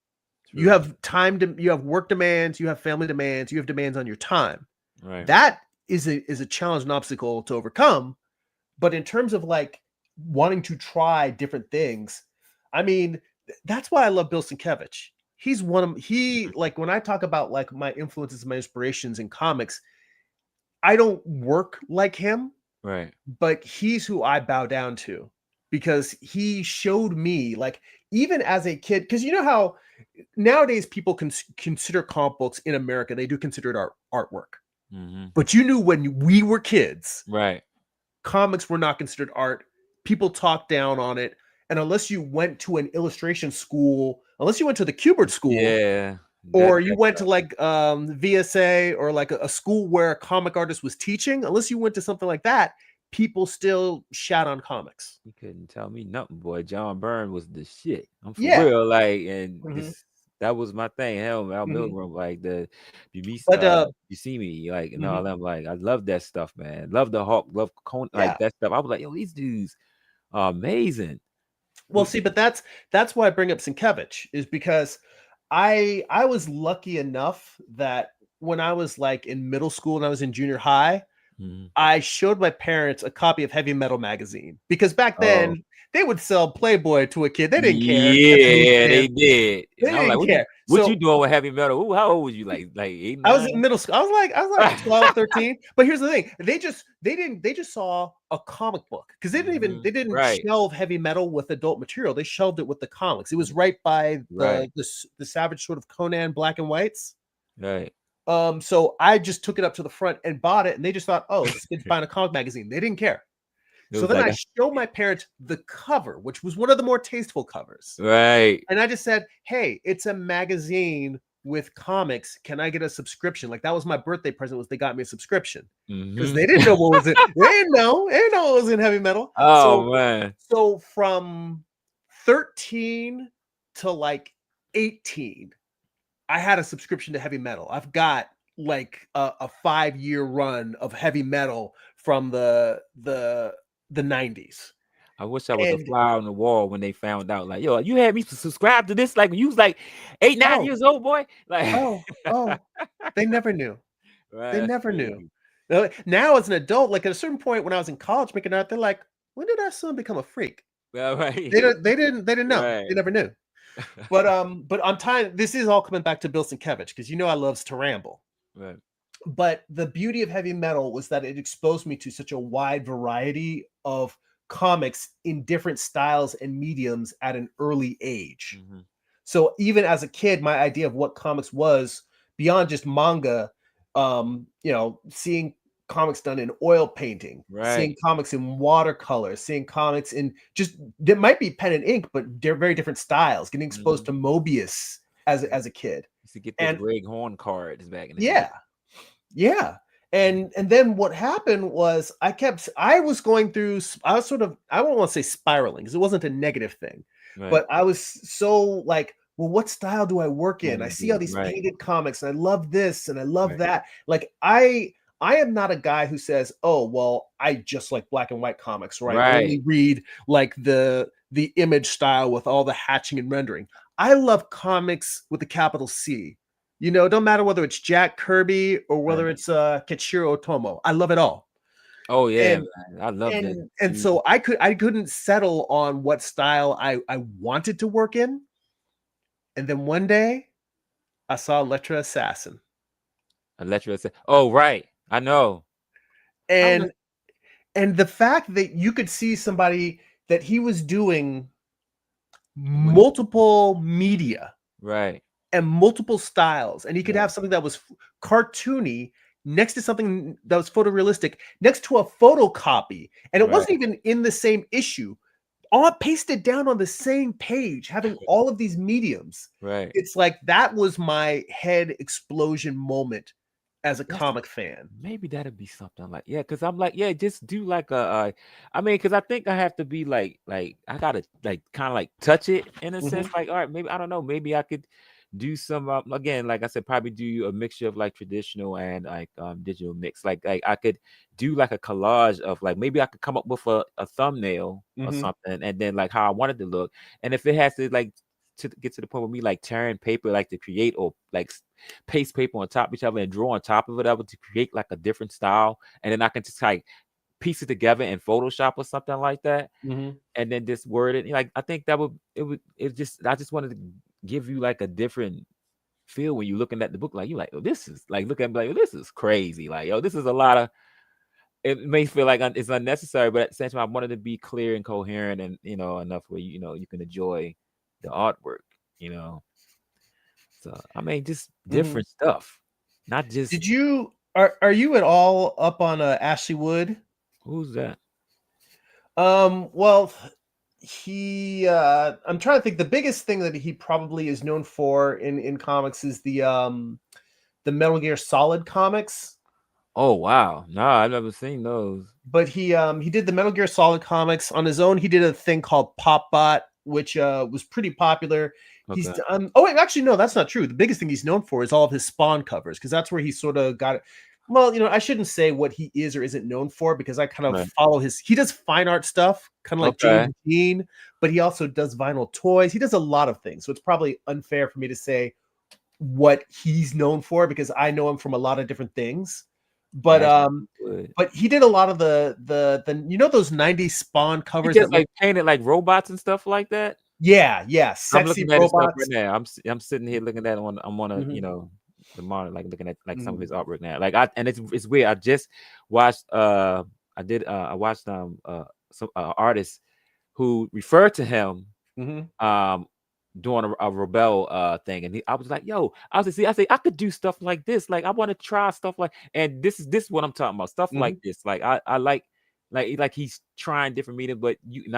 You True. have you have work demands, you have family demands, you have demands on your time. Right. That is a challenge and obstacle to overcome. But in terms of like wanting to try different things, I mean, that's why I love Bill Sienkiewicz. He's one of he like when I talk about like my influences, my inspirations in comics, I don't work like him, Right. but he's who I bow down to because he showed me like even as a kid, because you know how nowadays people consider comic books in America, they do consider it artwork. Hmm. But you knew when we were kids, Right. comics were not considered art. People talked down on it. And unless you went to an illustration school, unless you went to the Kubert school, Yeah. or you That went to stuff. like VSA or like a school where a comic artist was teaching, unless you went to something like that, people still shat on comics. You couldn't tell me nothing, boy. John Byrne was the shit. I'm for Yeah. real. Like, and Mhm. this that was my thing. Hell, Al Mhm. Milgram, like But you see me, like, and all mhm. that. Like, I love that stuff, man. Love the Hawk, love Conan, like Yeah. that stuff. I was like, yo, these dudes are amazing. Well, see, but that's why I bring up Sienkiewicz is because I was lucky enough that when I was like in middle school and I was in junior high, Mhm. I showed my parents a copy of Heavy Metal magazine because back Oh, then they would sell Playboy to a kid. They didn't care if he was yeah, they trans. did. They And I was like, didn't care. what you So doing with heavy metal? Ooh, how old was you? Like 8, I was in 9? middle school. I was like 12, 13. But here's the thing. They just saw a comic book because Mhm. they didn't Right, shelve Heavy Metal with adult material. They shelved it with the comics. It was right by right, the Savage sort of Conan black and whites. right. So I just took it up to the front and bought it, and they just thought, oh, this kid's buying a comic magazine. They didn't care. It So was then like, I showed my parents the cover, which was one of the more tasteful covers. right. And I just said, hey, it's a magazine with comics. Can I get a subscription? Like that was my birthday present was they got me a subscription because Mhm. they didn't know what was it. They didn't know. They didn't know what was in heavy metal. Oh man. So from 13 to like 18, I had a subscription to heavy metal. I've got like a 5-year run of heavy metal from the 90s. I wish I was a And fly on the wall when they found out. Like, yo, you had me subscribe to this like when you was like 8, 9 oh, years old, boy. Like, oh, they never knew. right, They that's never knew. crazy. Now as an adult, like at a certain point when I was in college making art, they're like, when did our son become a freak? Yeah, They right, don't they didn't know. They right, never knew. But I'm tying this is all coming back to Bill Sienkiewicz because you know I loves to ramble. right. But the beauty of heavy metal was that it exposed me to such a wide variety of comics in different styles and mediums at an early age. Mhm. So even as a kid, my idea of what comics was beyond just manga, seeing comics done in oil painting, seeing Right. comics in watercolor, seeing comics in just there might be pen and ink, but they're very different styles. Getting exposed Mhm. to Mobius as a kid, Used to get the and Greg Horn cards back in the day. yeah, yeah. And then what happened was I was going through I was sort of I don't want to say spiraling because it wasn't a negative thing, Right. but I was so like, well, what style do I work in? I see all these Right, painted comics and I love this and I love right, that. Like I am not a guy who says, "Oh, well, I just like black and white comics," or I right. only read like the image style with all the hatching and rendering. I love comics with a capital C. It don't matter whether it's Jack Kirby or Right. whether it's Keiichiro Otomo. I love it all. Oh yeah, And man. I love that and too. so I couldn't settle on what style I wanted to work in. And then one day I saw Electra Assassin. Electra said, oh right. I know. I was like, And and the fact that you could see somebody that he was doing when he multiple media right, and multiple styles, and he could right, have something that was cartoony next to something that was photorealistic next to a photocopy, and it right. wasn't even in the same issue, all pasted down on the same page, having all of these mediums. Right. It's like that was my head explosion moment as a That's comic fan. maybe that'd be something like yeah, because I'm like, yeah, just do like I mean, because I think I have to be like I gotta like kind of like touch it in a sense. Mhm, Like, all right, maybe I don't know, maybe I could do some again, like I said, probably do a mixture of like traditional and like digital mix. Like I could do like a collage of like maybe I could come up with a thumbnail or mhm, something, and then like how I wanted to look, and if it has to like to get to the point where me like tearing paper like to create or like paste paper on top of each other and draw on top of whatever to create like a different style. And then I can just like piece it together in Photoshop or something like that. mhm. And then just word it. Like I think that it just I just wanted to give you like a different feel when you're looking at the book. Like you like, oh, this is like look at me like oh, this is crazy. Like, yo, this is a lot of it may feel like it's unnecessary, but at the same time, I wanted to be clear and coherent and enough where you can enjoy the artwork, you know. So I mean, just Mhm. different stuff, not just Did you are you at all up on Ashley Wood? who's that? Well, he I'm trying to think the biggest thing that he probably is known for in comics is the Metal Gear Solid comics. Oh wow, no, I've never seen those. But he did the Metal Gear Solid comics on his own. He did a thing called Pop Bot. which was pretty popular. He's Okay. done. Oh, wait, actually, no, that's not true. The biggest thing he's known for is all of his Spawn covers, because that's where he sort of got it. Well, I shouldn't say what he is or isn't known for, because I kind of Right. follow his. He does fine art stuff, kind of like Okay. James Dean, but he also does vinyl toys. He does a lot of things, so it's probably unfair for me to say what he's known for, because I know him from a lot of different things. But That's good. but he did a lot of the those 90s Spawn He covers that just look. like painted like robots and stuff like that. Yeah, I'm sexy looking at his stuff right robots. now. I'm sitting here looking at it I'm on a Mhm, the monitor, like looking at like some of mhm, his artwork now. Like and it's weird. I just watched I watched some artists who referred to him mhm, um doing a rebel thing, and I was like, yo, I was like, see, I say I could do stuff like this. Like I want to try stuff like, and this is what I'm talking about. Stuff like mhm, this. Like I like he's trying different media, but and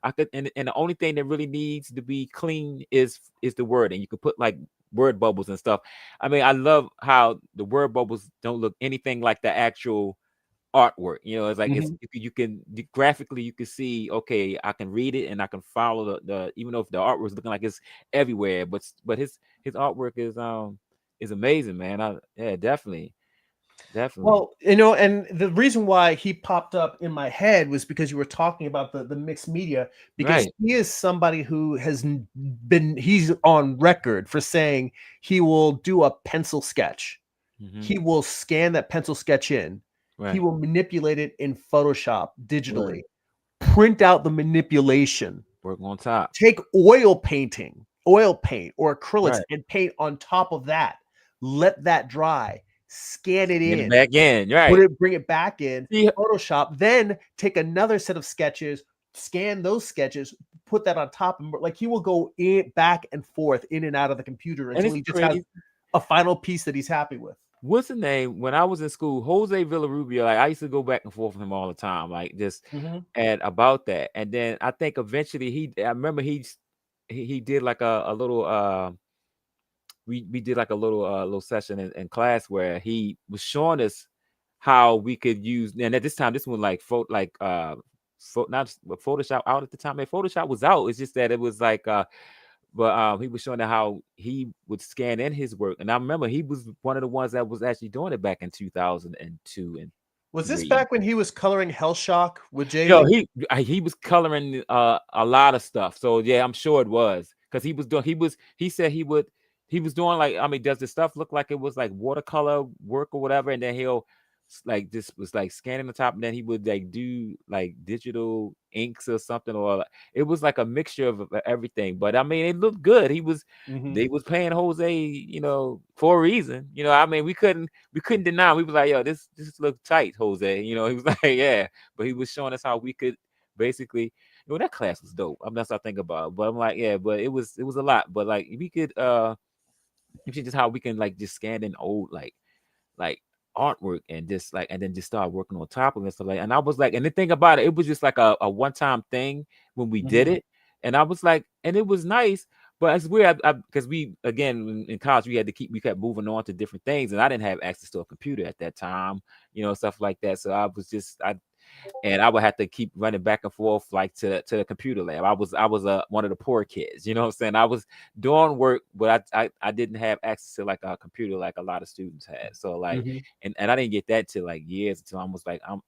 I could and the only thing that really needs to be clean is the word, and you could put like word bubbles and stuff. I mean, I love how the word bubbles don't look anything like the actual artwork. It's like mhm. graphically you can see, okay, I can read it and I can follow the even though if the artwork is looking like it's everywhere, but his artwork is amazing, man. Yeah, definitely. Well, and the reason why he popped up in my head was because you were talking about the mixed media, because Right. he is somebody who he's on record for saying he will do a pencil sketch. Hmm. He will scan that pencil sketch in. He Right. will manipulate it in Photoshop digitally, Right. print out the manipulation, Work on top. take oil paint or acrylics, Right. and paint on top of that. Let that dry, scan it Get it in, back in. Right. bring it back in See, Photoshop, then take another set of sketches, scan those sketches, put that on top, and like he will go back and forth in and out of the computer and until it's he just has crazy. a final piece that he's happy with. What's the name? When I was in school, Jose Villarubia, like I used to go back and forth with him all the time, like just Mhm, and about that. And then I think eventually I remember he did like a little we did like a little session in class where he was showing us how we could use, and at this time this was like not Photoshop out at the time. And Photoshop was out. It's just that it was like but he was showing how he would scan in his work, and I remember he was one of the ones that was actually doing it back in 2002 and was this three. back when he was coloring Hellshock with Yo, Jaylee? he was coloring a lot of stuff. So yeah, I'm sure it was because he said he was doing like, I mean, does the stuff look like it was like watercolor work or whatever? And then he'll like this was like scanning the top, and then he would like do like digital inks or something, or it was like a mixture of everything. But I mean, it looked good. Mhm, They was paying Jose, for a reason. I mean, we couldn't deny. We was like, yo, this look tight, Jose. He was like, yeah, but he was showing us how we could basically, that class was dope. I'm That's what I think about it. But I'm like, yeah, but it was a lot. But like if we could if you just how we can like just scan in old like artwork and just like and then just start working on top of it and stuff like. And I was like, and the thing about it, it was just like a one-time thing when we did mhm, it. And I was like, and it was nice. But it's weird because we again in college we kept moving on to different things, and I didn't have access to a computer at that time, stuff like that. So I would have to keep running back and forth like to the computer lab. I was one of the poor kids, you know what I'm saying? I was doing work, but I didn't have access to like a computer like a lot of students had. So like, mhm. and I didn't get that till like years until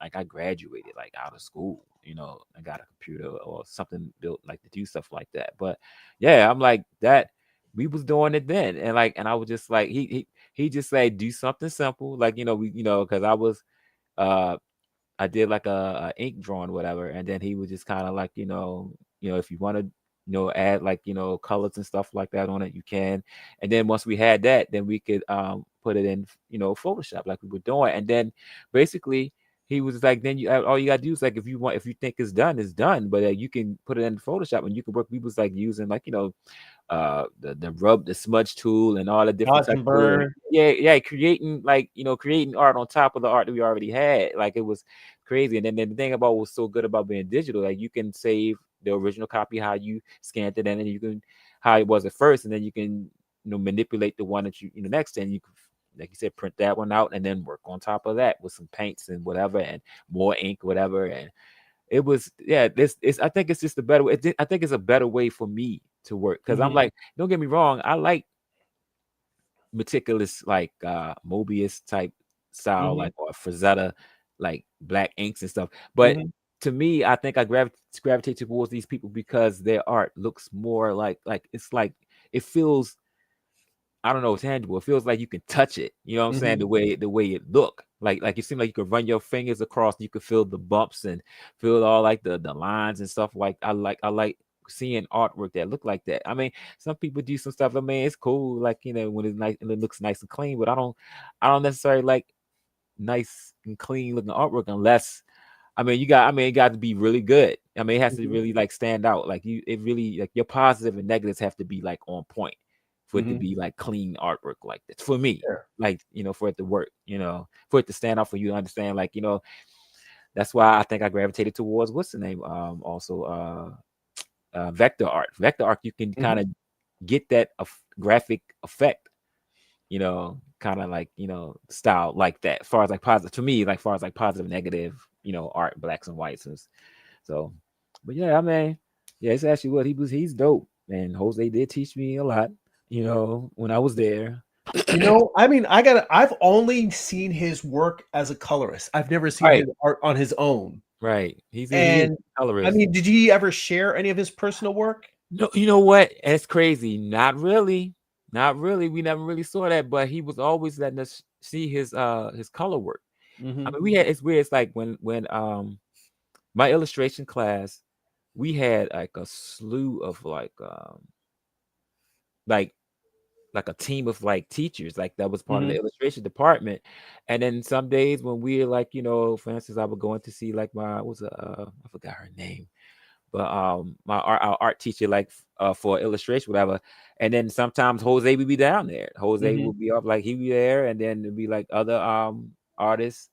I graduated like out of school. I got a computer or something built like to do stuff like that. But yeah, I'm like that. We was doing it then, and I was just like he just said do something simple, like because uh I did like a ink drawing, whatever, and then he was just kind of like, if you want to, add like colors and stuff like that on it, you can. And then once we had that, then we could put it in, Photoshop like we were doing. And then basically he was like, then all you gotta do is like if you think it's done, but you can put it in Photoshop and you can work. We was like using like the smudge tool and all the different Dodge type and of tool. burn. Yeah, creating like creating art on top of the art that we already had. Like it was crazy. And then the thing about what was so good about being digital, like you can save the original copy how you scanned it, and then you can how it was at first, and then you can manipulate the one that next, and you can, like you said, print that one out and then work on top of that with some paints and whatever and more ink, whatever. it was, yeah, this is, I think it's just a better way. I think it's a better way for me to work, because I'm Mhm. like, don't get me wrong, I like meticulous, like Mobius type style, Mhm. like, or Frazetta, like black inks and stuff. But Mhm. to me, I think I gravitate towards these people because their art looks more like it's like, it feels, I don't know, tangible. It feels like you can touch it. You know what I'm saying? Mhm. The way it look. Like it seemed like you could run your fingers across, you could feel the bumps and feel all like the lines and stuff. Like I like seeing artwork that look like that. I mean, some people do some stuff. I mean, it's cool, like, when it's nice and it looks nice and clean, but I don't necessarily like nice and clean looking artwork unless, it got to be really good. I mean, it has to Mhm. really like stand out. Like, it really, like, your positive and negatives have to be like on point for it to Mhm. be like clean artwork like this for me. Yeah. Like, for it to work, for it to stand out, for you to understand. Like, that's why I think I gravitated towards, what's the name? Also, vector art. Vector art, you can kind Mhm. of get that graphic effect, kind of like, style like that. As far as like positive, to me, like far as like positive, negative, art, blacks and whites. So, but yeah, I mean, yeah, it's actually what he's dope. And Jose did teach me a lot, when I was there. I mean, I've only seen his work as a colorist. I've never seen Right, his art on his own. right. He is And a I colorist. mean, did he ever share any of his personal work? No, you know what? It's crazy. Not really. Not really. We never really saw that, but he was always letting us see his color work. I Mhm. mean, we had, it's weird. It's like when my illustration class, we had like a slew of like like a team of like teachers, like that was part of the Mhm. illustration department. And then some days when we're like, for instance, I would go in to see like my, I forgot her name, but our art teacher, like for illustration, whatever. And then sometimes Jose would be down there. Jose Mhm. would be up, like he'd be there, and then there'd be like other artists,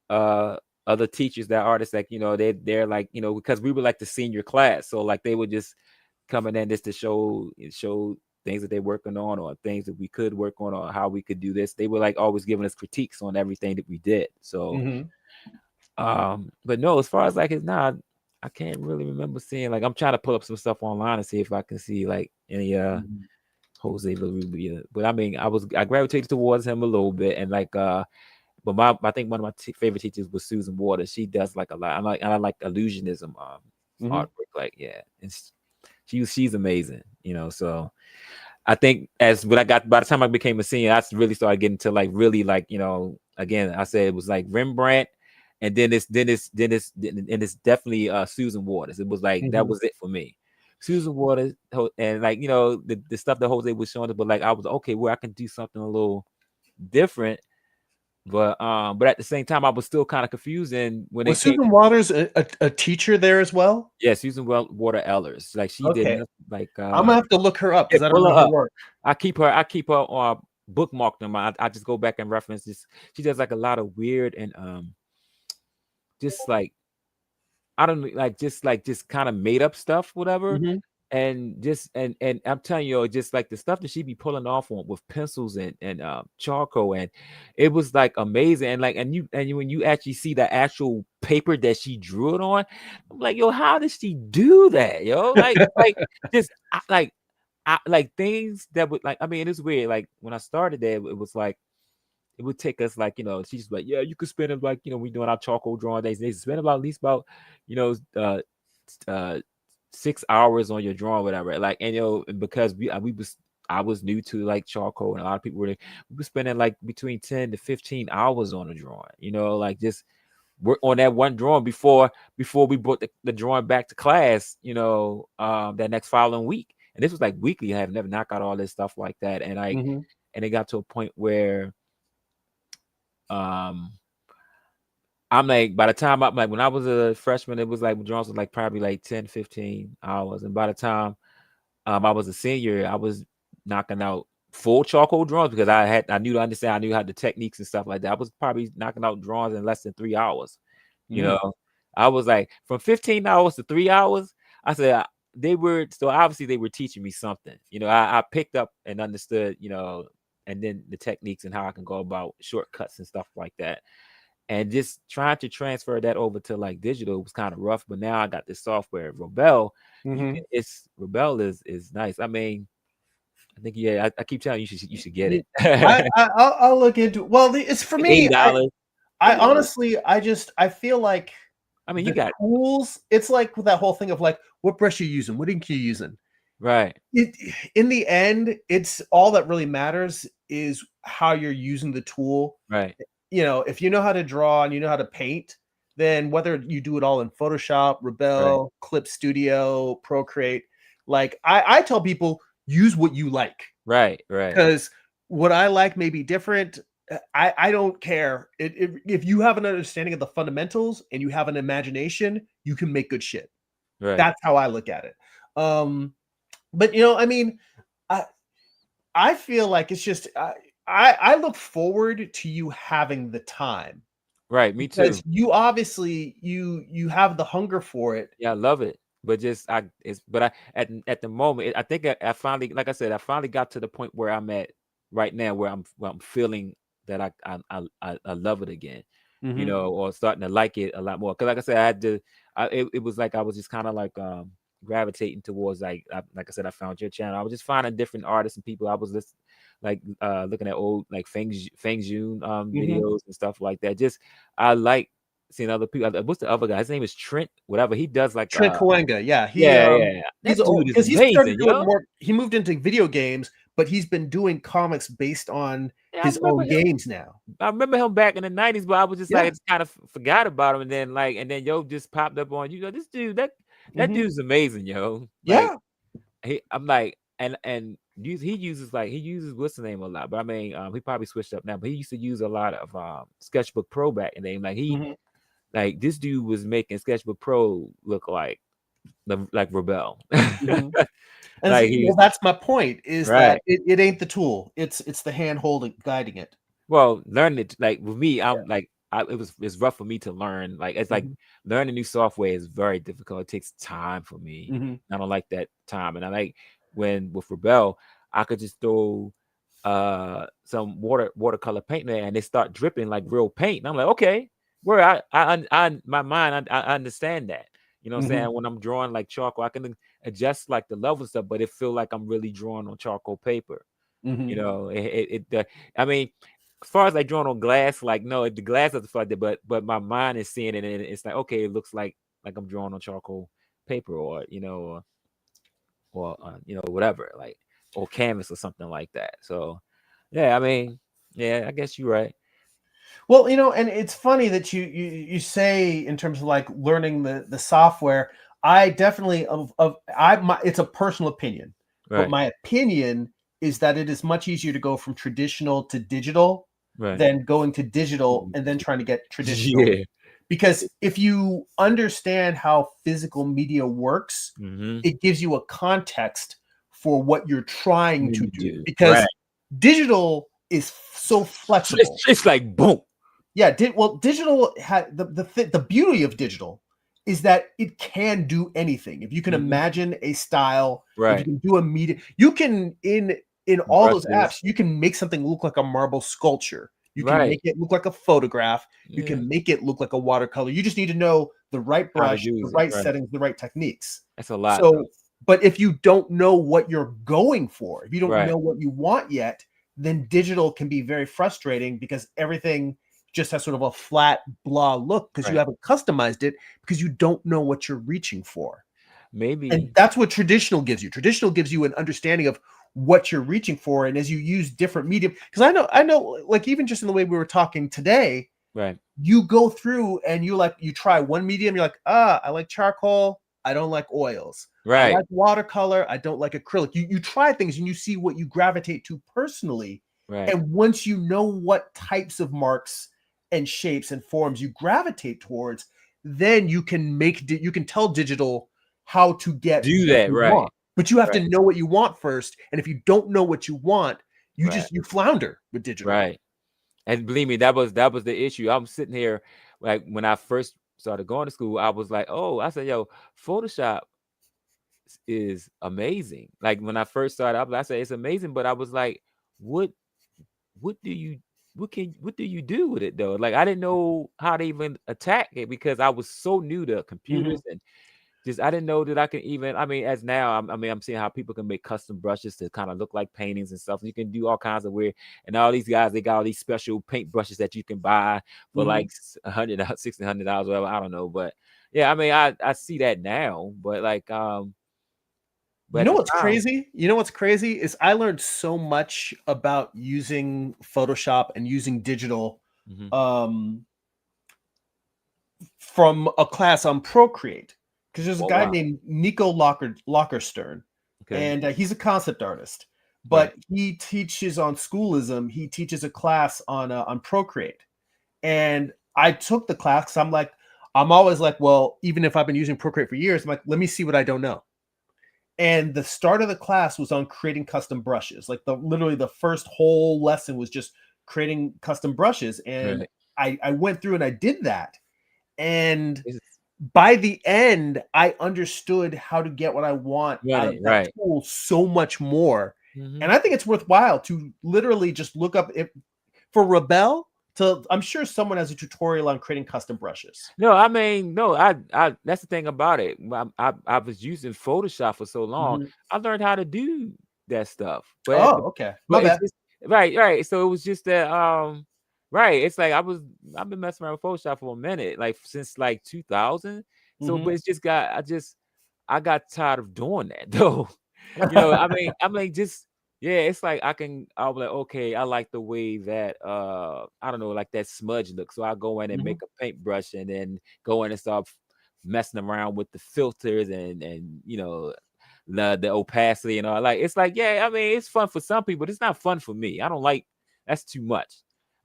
uh other teachers, that artists, like, they're like, because we were like the senior class, so like they would just coming in just to show things that they're working on, or things that we could work on, or how we could do this. They were like always giving us critiques on everything that we did. So Mhm. but no, as far as like it's not, I can't really remember seeing, like, I'm trying to pull up some stuff online and see if I can see like any Mhm. Jose Larubia. But I mean, I gravitated towards him a little bit, and like but I think one of my favorite teachers was Susan Waters. She does like a lot. I like illusionism Mhm. artwork. Like, yeah, she's amazing. So I think, as what I got, by the time I became a senior, I really started getting to like really like, again, I said it was like Rembrandt, and and it's definitely Susan Waters. It was like that Mhm. was it for me. Susan Waters, and like, the stuff that Jose was showing us, but like I was okay, where I can do something a little different. But at the same time, I was still kind of confused. And when Was it came, Susan Waters a teacher there as well? yeah, Susan Water Ellers, like she did Okay. nothing, like I'm gonna have to look her up yeah, because I don't pull her know her up. work. I keep her bookmarked them. I just go back and reference this. She does like a lot of weird and just like, I don't know, like just kind of made up stuff, whatever. Mhm. And just and I'm telling you, just like the stuff that she be pulling off on with pencils and charcoal, and it was like amazing. And like, when you actually see the actual paper that she drew it on, I'm like, yo, how did she do that, yo? Like just like things that would, like, I mean, it's weird. Like when I started there, it was like it would take us like, she's like, yeah, you could spend it, like, we doing our charcoal drawing days. They spend about at least about, you know, uh uh 6 hours on your drawing, whatever. Like, and because I was new to like charcoal, and a lot of people we were spending like between 10 to 15 hours on a drawing, like just work on that one drawing before we brought the drawing back to class, that next following week. And this was like weekly. I have never knocked out all this stuff like that. And Mhm. and it got to a point where um I'm like, by the time I'm like, when I was a freshman, it was like drawings was like probably like 10, 15 hours. And by the time I was a senior, I was knocking out full charcoal drawings, because I knew to understand, I knew how the techniques and stuff like that. I was probably knocking out drawings in less than 3 hours. You Mhm. know, I was like, from 15 hours to 3 hours. I said, they were, so obviously they were teaching me something. I picked up and understood, and then the techniques and how I can go about shortcuts and stuff like that. and just trying to transfer that over to like digital was kind of rough. But now I got this software, Rebel. You Hmm. can, it's Rebel is nice. I mean, I think yeah, I keep telling you, you should get it. I'll look into. Well, it's for Like me. $80. I honestly, I feel like I mean, you the got tools. It's like that whole thing of like, what brush you using, what ink you using. right, It, in the end, it's all that really matters is how you're using the tool. right, If you know how to draw and you know how to paint, then whether you do it all in Photoshop, right, Rebel, Clip Studio, Procreate, like I tell people, use what you like, right, right, because what I like may be different. I don't care. If you have an understanding of the fundamentals and you have an imagination, you can make good shit. right, That's how I look at it. But I mean, I I feel like it's just I look forward to you having the time, right. Me too. because you obviously you have the hunger for it. Yeah, I love it. But just I it's but I at the moment I think I finally, like I said, I finally got to the point where I'm at right now where I'm feeling that I love it again, Hmm. or starting to like it a lot more. Because like I said, I had to it was like I was just kind of like gravitating towards like I said, I found your channel. I was just finding different artists and people. I was just like looking at old like Feng Jun Hmm. videos and stuff like that. Just I like seeing other people. What's the other guy? His name is Trent. Whatever he does, like Trent Kawenga, yeah, yeah, yeah. he's That dude is because he started amazing, doing yo. more. He moved into video games, but he's been doing comics based on Yeah, his own games now. I remember him back in the '90s, but I was just like, I Yeah. just kind of forgot about him, and then yo just popped up on you. This dude, that Hmm. dude's amazing, yo. Like Yeah. I'm like, he uses he uses what's the name a lot, but I mean, he probably switched up now, but he used to use a lot of Sketchbook Pro back in the day. Hmm. Like this dude was making Sketchbook Pro look like Rebel. Hmm. And Like he well, was that's my point, is right. that it ain't the tool. It's the hand holding guiding it. Well, learning it like with me, Yeah. I'm like it's rough for me to learn. Like it's like Hmm. learning new software is very difficult. It takes time for me. Hmm. I don't like that time. And I like when with Rebel, I could just throw some watercolor paint there and they start dripping like real paint. And I'm like, okay, where my mind, I understand that. You know what I'm Hmm. saying? When I'm drawing like charcoal, I can adjust like the level stuff, but it feel like I'm really drawing on charcoal paper. Hmm. I mean, as far as like drawing on glass, like no, the glass doesn't feel like that, but my mind is seeing it, and it's like okay, it looks like I'm drawing on charcoal paper, or whatever, like or canvas or something like that. So yeah, I mean, yeah, I guess you're right. Well, and it's funny that you say in terms of like learning the software. I definitely it's a personal opinion, but Right, my opinion is that it is much easier to go from traditional to digital right. than going to digital and then trying to get traditional. Yeah. Because if you understand how physical media works, Mm-hmm. it gives you a context for what you're trying to You do. do right. Because digital is so flexible. It's like boom. Yeah, digital had the beauty of digital is that it can do anything. If you can Mhm. imagine a style, if you Right. can do a media, you can in all those Brushes. apps, you can make something look like a marble sculpture. You can Right. make it look like a photograph. You Yeah. can make it look like a watercolor. You just need to know the right How to brush, the use it. right Right. settings, the right techniques. That's a lot though. So, but if you don't know what you're going for, if you don't Right. know what you want yet, then digital can be very frustrating because everything just has sort of a flat blah look because you Right. haven't customized it because you don't know what you're reaching for. And Maybe. that's what traditional gives you. Traditional gives you an understanding of what you're reaching for. And as you use different medium, because I know, like even just in the way we were talking today, Right. you go through and you try one medium, you're like, I like charcoal, I don't like oils. I Right. like watercolor, I don't like acrylic. You try things and you see what you gravitate to personally. Right. And once you know what types of marks and shapes and forms you gravitate towards, then you can tell digital how to get Do what that. you Right. want. But you have to Right. know what you want first. And if you don't know what you want, Right. you flounder with digital. Right. And believe me, that was the issue. I'm sitting here like when I first started going to school, I was like, oh, I said, yo, Photoshop is amazing. Like when I first started, I said it's amazing, but I was like, what do you what do you do with it though? Like I didn't know how to even attack it because I was so new to Hmm. computers and just I didn't know that I can even. I mean, as now, I'm seeing how people can make custom brushes to kind of look like paintings and stuff. You can do all kinds of weird. And all these guys, they got all these special paint brushes that you can buy for Hmm. like $100, $1,600, whatever. I don't know, but yeah, I mean, I see that now, but but You at know the what's time, crazy? You know what's crazy is I learned so much about using Photoshop and using digital hmm um, from a class on Procreate because there's a oh guy wow, named Nico Lockerstern, okay, and he's a concept artist, right, but he teaches on Schoolism. He teaches a class on Procreate, and I took the class because I'm like, I'm always like, well, even if I've been using Procreate for years, I'm like, let me see what I don't know. And the start of the class was on creating custom brushes. Like literally the first whole lesson was just creating custom brushes, and right, I went through and I did that, and it's by the end, I understood how to get what I want out of running, that right. tool so much more. hmm And I think it's worthwhile to literally just look up if for Rebel to I'm sure someone has a tutorial on creating custom brushes. No, I mean, no, I that's the thing about it. I was using Photoshop for so long, Mhm. I learned how to do that stuff. Oh, okay. My But it's bad. just right, right. So it was just that right. It's like I've been messing around with Photoshop for a minute, like since like 2000. So Mhm. but it's just got I got tired of doing that though. I mean just yeah, it's like I'll be like, okay, I like the way that I don't know, like that smudge look. So I go in and Mhm. make a paintbrush and then go in and start messing around with the filters and the opacity and all. Like it's like, yeah, I mean, it's fun for some people, but it's not fun for me. I don't like that's too much.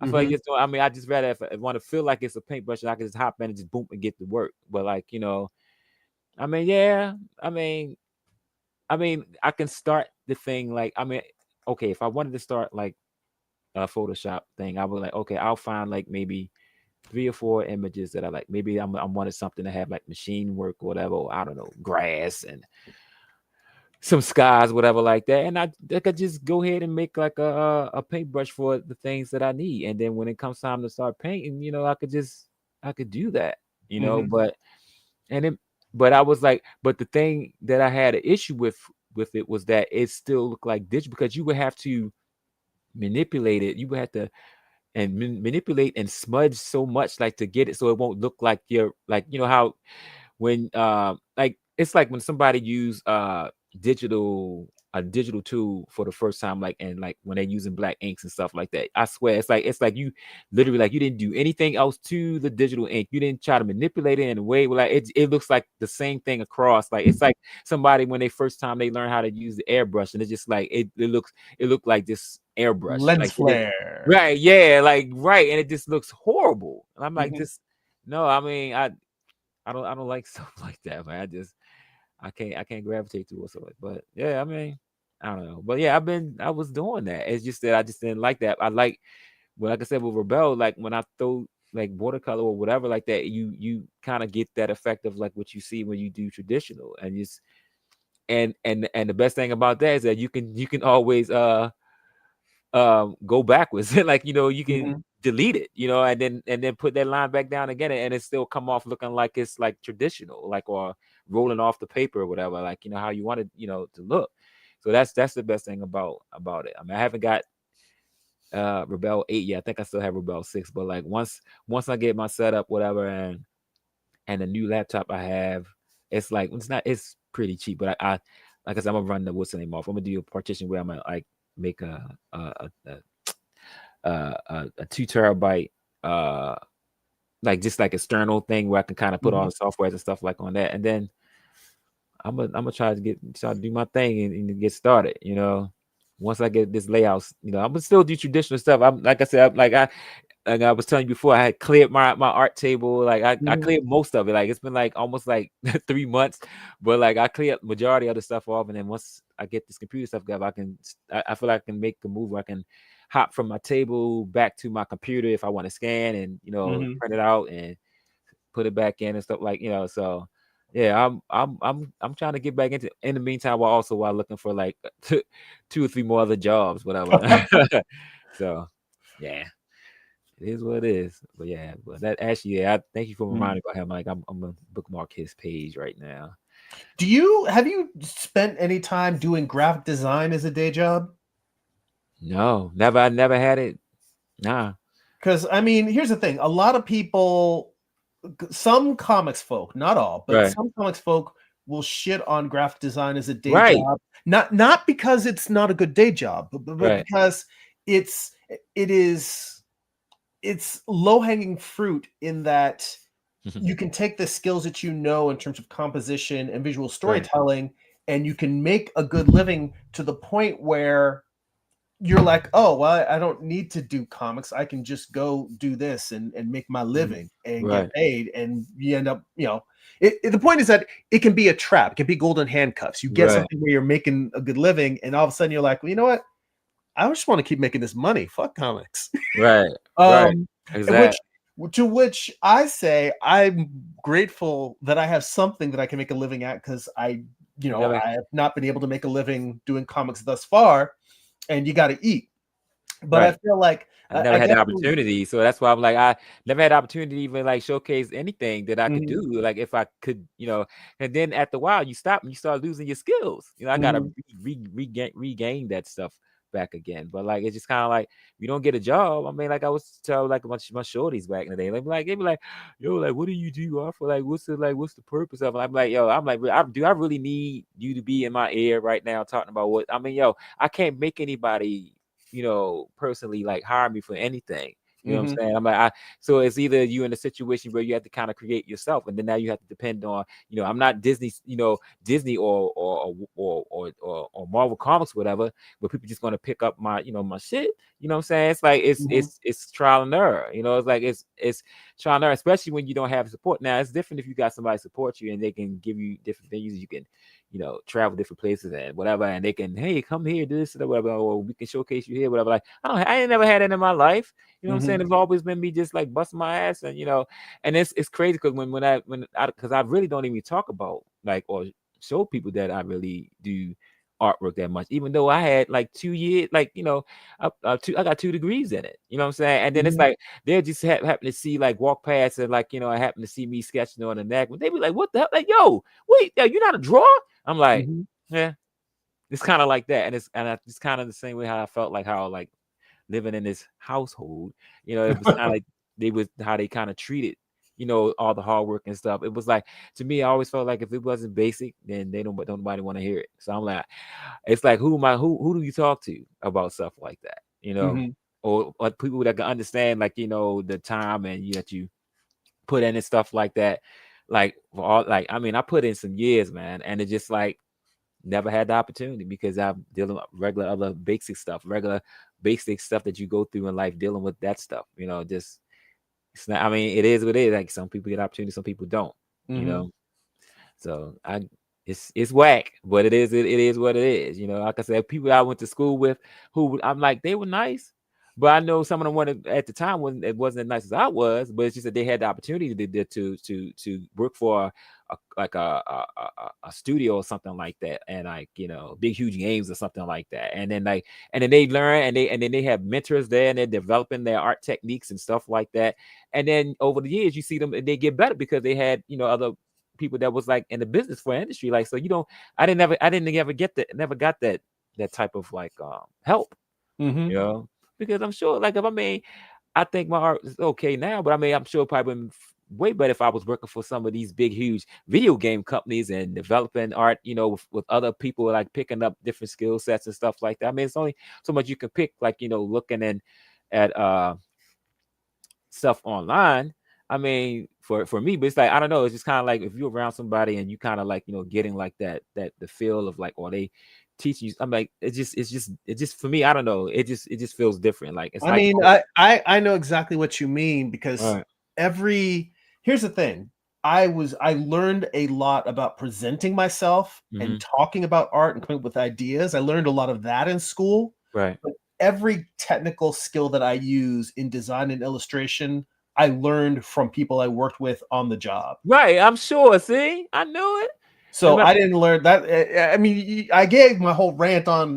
I feel like Mhm. I mean, I just rather if I want to feel like it's a paintbrush and I can just hop in and just boom and get to work. But like, I mean, yeah, I mean, I can start the thing like okay, if I wanted to start like a Photoshop thing, I would like, okay, I'll find like maybe 3 or 4 images that I like. Maybe I'm wanting something to have like machine work or whatever, or I don't know, grass and some skies, whatever like that. And I could just go ahead and make like a paintbrush for the things that I need. And then when it comes time to start painting, I could do that, Mhm. and then but I was like, but the thing that I had an issue with it was that it still looked like digital because you would have to manipulate it. You would have to manipulate and smudge so much like to get it so it won't look like you're like how when like it's like when somebody use a digital tool for the first time, like and like when they're using black inks and stuff like that. I swear it's like you literally like you didn't do anything else to the digital ink. You didn't try to manipulate it in a way where like it looks like the same thing across. Like it's like somebody when they first time they learn how to use the airbrush and it's just like it looked like this airbrush. Lens Like it did flare. right, yeah, like right, and it just looks horrible. And I'm like, Mhm. just no, I mean, I don't like stuff like that, man. I can't gravitate towards it. But yeah, I mean, I don't know. But yeah, I was doing that. It's just that I just didn't like that. I like well, like I said with Rebel, like when I throw like watercolor or whatever like that, you kind of get that effect of like what you see when you do traditional. And just and the best thing about that is that you can always go backwards. Like you can Mhm. delete it, and then put that line back down again, and it still come off looking like it's like traditional, like or rolling off the paper or whatever, like how you want it, to look. So that's the best thing about it. I mean, I haven't got Rebel 8 yet. I think I still have Rebel 6, but like once I get my setup, whatever, and the new laptop I have, it's like it's pretty cheap, but I like I said, I'm gonna run the what's the name off. I'm gonna do a partition where I'm gonna like make a 2 terabyte like just like external thing where I can kind of put all Mhm. the softwares and stuff like on that, and then I'm gonna try to do my thing and get started. Once I get this layouts, I'm gonna still do traditional stuff. I'm like I said, like I was telling you before, I had cleared my art table. Like I Mhm. cleared most of it. Like it's been like almost like 3 months, but like I cleared majority of the stuff off. And then once I get this computer stuff together, I feel like I can make a move where I can hop from my table back to my computer if I want to scan and Mhm. print it out and put it back in and stuff like so yeah, I'm trying to get back into in the meantime while looking for like 2 or 3 more other jobs, whatever. So yeah. It is what it is. But yeah, but that actually, yeah, I thank you for Mm. reminding about him. Like I'm gonna bookmark his page right now. Have you spent any time doing graphic design as a day job? No, never. I never had it. Nah. Because I mean, here's the thing: a lot of people, some comics folk, not all, but Right. some comics folk will shit on graphic design as a day Right. job. Not because it's not a good day job, but Right. because it's it is it's low hanging fruit in that you can take the skills that you know in terms of composition and visual Right. storytelling, and you can make a good living to the point where you're like, oh, well, I don't need to do comics. I can just go do this and make my Mhm. living and get Right. paid. And you end up, the point is that it can be a trap. It can be golden handcuffs. You get Right. something where you're making a good living, and all of a sudden you're like, well, you know what? I just want to keep making this money. Fuck comics. Right. Right. um, which Exactly. to which I say I'm grateful that I have something that I can make a living at because Never. I have not been able to make a living doing comics thus far, and you got to eat. But I Right. feel like I've I never had guess. the opportunity, so that's why I'm like I never had the opportunity to even like showcase anything that I could Mhm, do. Like if I could, and then after a while you stop and you start losing your skills. I gotta mhm, regain that stuff back again. But like it's just kind of like you don't get a job. I mean, like I was tell like my shorties back in the day, they'd be like, yo, like what do you do? I feel like what's the purpose of it? I'm like, yo, I'm like, do I really need you to be in my ear right now talking about what? I mean, yo, I can't make anybody personally like hire me for anything. You know what mhm, I'm saying? I'm like, so it's either you in a situation where you have to kind of create yourself, and then now you have to depend on, I'm not Disney, Disney or Marvel Comics, whatever, but people just gonna pick up my shit. You know what I'm saying? It's like it's mhm, it's it's trial and error. It's like it's trial and error, especially when you don't have support. Now it's different if you got somebody support you and they can give you different things. You can travel different places and whatever, and they can, hey, come here, do this or whatever, or we can showcase you here, whatever. Like I ain't never had it in my life. You know what I'm saying? mhm, It's always been me just like busting my ass, and and it's crazy because because I really don't even talk about like or show people that I really do artwork that much, even though I had like 2 years, like I got 2 degrees in it. You know what I'm saying? And then it's mhm, like they'll just happen to see like walk past and like I happen to see me sketching on the neck, but they be like, "What the hell? Like, yo, wait, you're not a drawer?" I'm like, mhm, yeah, it's kind of like that, and it's kind of the same way how I felt like how like living in this household, it was kind of like they was how they kind of treated, all the hard work and stuff. It was like to me, I always felt like if it wasn't basic, then don't nobody want to hear it. So I'm like, it's like who do you talk to about stuff like that, mhm, or people that can understand like the time and that you put in and stuff like that. Like for all like I mean, I put in some years, man, and it just like never had the opportunity because I'm dealing with regular other regular basic stuff that you go through in life, dealing with that stuff. Just it's not. I mean, it is what it is. Like some people get opportunity, some people don't. You mhm, know, so it's whack, but it is what it is. Like I said, people I went to school with who I'm like they were nice, but I know some of them wanted at the time wasn't as nice as I was. But it's just that they had the opportunity to work for like a studio or something like that, and like big huge games or something like that, and then they learn and then they have mentors there and they're developing their art techniques and stuff like that, and then over the years you see them and they get better because they had other people that was like in the business for industry. Like, so I didn't ever get that, never got that type of like help, you mhm. know, because I'm sure like if I mean, I think my art is okay now, but I mean, I'm sure it probably been way better if I was working for some of these big, huge video game companies and developing art, with other people, like picking up different skill sets and stuff like that. I mean, it's only so much you can pick, like, looking in at stuff online. I mean, for me, but it's like I don't know. It's just kind of like if you're around somebody and you kind of like getting like that the feel of like, or they teach you. I'm like, it's just for me. I don't know. It just feels different. Like it's I like mean, oh, I know exactly what you mean because right. every here's the thing. I learned a lot about presenting myself and Hmm. talking about art and coming up with ideas. I learned a lot of that in school. Right. But every technical skill that I use in design and illustration, I learned from people I worked with on the job. Right. I'm sure. See, I knew it. So I didn't learn that. I mean, I gave my whole rant on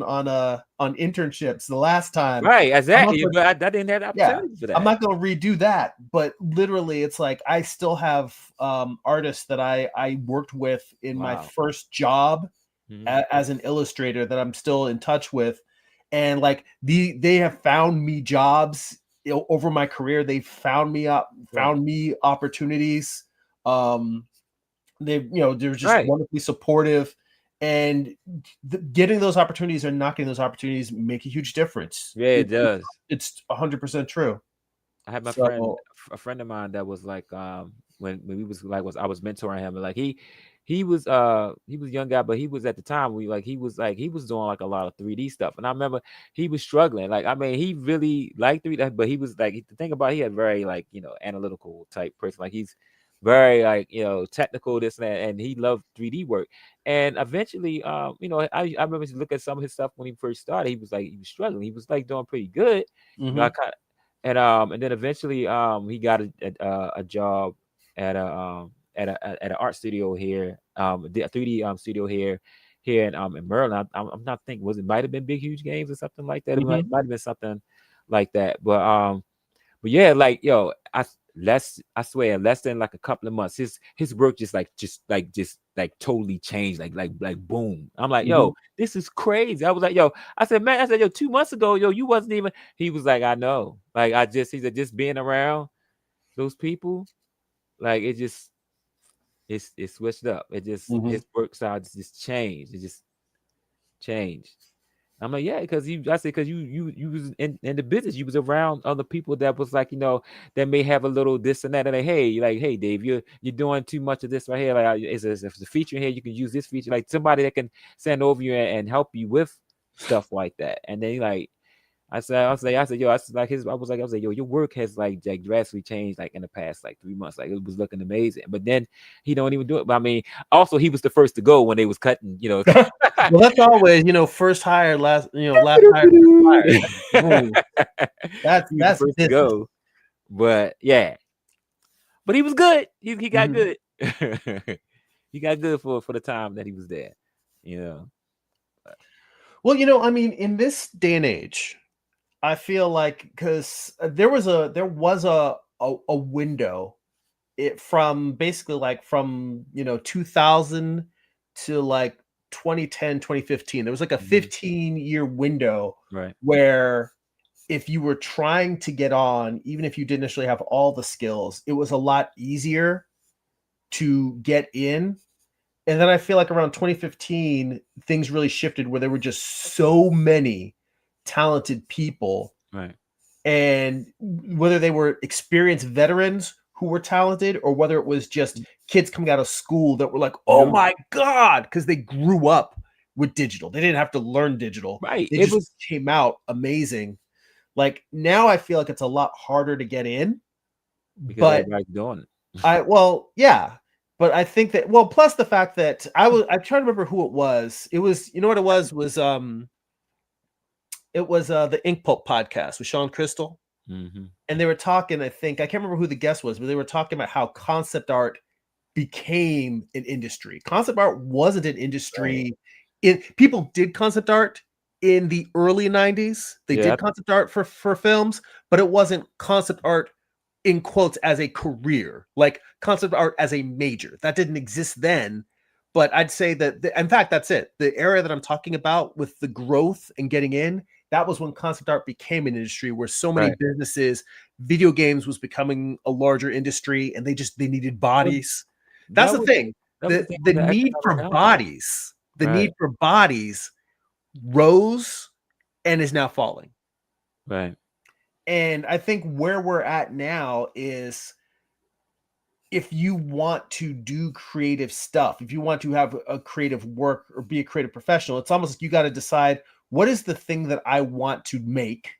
internships the last time. Right, exactly. But I didn't have the Yeah, opportunity for I'm that. not going to redo that. But literally, it's like I still have artists that I worked with in my Wow. first job Mhm. as an illustrator that I'm still in touch with, and like they have found me jobs over my career. They've found me Right. opportunities. They're just Right. wonderfully supportive, and getting those opportunities or not getting those opportunities make a huge difference. Yeah, it does. It's 100% true. I had my friend, So a friend of mine that was like, when we was like, I was mentoring him, and like he was a young guy, but he was at the time he was doing like a lot of 3D stuff, and I remember he was struggling. Like, I mean, he really liked 3D, but he was like, the thing about it, he had very like, analytical type person. Like, he's very like, technical, this and that, and he loved 3D work. And eventually, I remember to look at some of his stuff when he first started. He was struggling. He was like doing pretty good. I kind and then eventually he got a job at at an art studio here, a 3D studio here in Maryland. I'm not thinking, was it might have been Big Huge Games or something like that. It might have been something like that. But yeah, like, yo, I swear, less than like a couple of months, his work just totally changed, like boom. I'm like, yo, this is crazy. I was like, yo, I said, yo, 2 months ago, yo, you wasn't even. He was like, I know, like, he said, just being around those people, like, it switched up. His work style just changed. It just changed. I'm like, yeah, because you was in the business. You was around other people that was like, that may have a little this and that. And like, hey, Dave, you're doing too much of this right here. Like, is a feature here? You can use this feature. Like, somebody that can send over you and help you with stuff like that. And then like, I said, yo, I was like, yo, your work has like drastically changed like in the past like 3 months. Like, it was looking amazing. But then he don't even do it. But I mean, also he was the first to go when they was cutting. well, that's always first hire, last last hire, first hire. Boom. He was the That's first to business. go. But yeah, but he was good. He got good. He got good for the time that he was there. You know. Well, I mean, in this day and age, I feel like because there was a window from basically like from 2000 to like 2010 2015. There was like a 15-year window Right. where if you were trying to get on, even if you didn't necessarily have all the skills, it was a lot easier to get in. And then I feel like around 2015 things really shifted where there were just so many talented people, Right. and whether they were experienced veterans who were talented or whether it was just kids coming out of school that were like, oh my God, because they grew up with digital. They didn't have to learn digital. Right. They just came out amazing. Like, now I feel like it's a lot harder to get in. Because But everybody's doing it. yeah. But I think that, plus the fact that I'm trying to remember who it was. It was, what it was it was the Ink Pulp podcast with Sean Crystal. And they were talking, I can't remember who the guest was, but they were talking about how concept art became an industry. Concept art wasn't an industry. People did concept art in the early 90s. They did concept art for films, but it wasn't concept art in quotes as a career, like concept art as a major. That didn't exist then. But I'd say that, in fact, that's it. The area that I'm talking about with the growth and getting in, that was when concept art became an industry where so many businesses, video games was becoming a larger industry, and they needed bodies. That's the thing. The need for bodies, rose and is now falling. Right. And I think where we're at now is, if you want to do creative stuff, if you want to have a creative work or be a creative professional, it's almost like you got to decide, what is the thing that I want to make?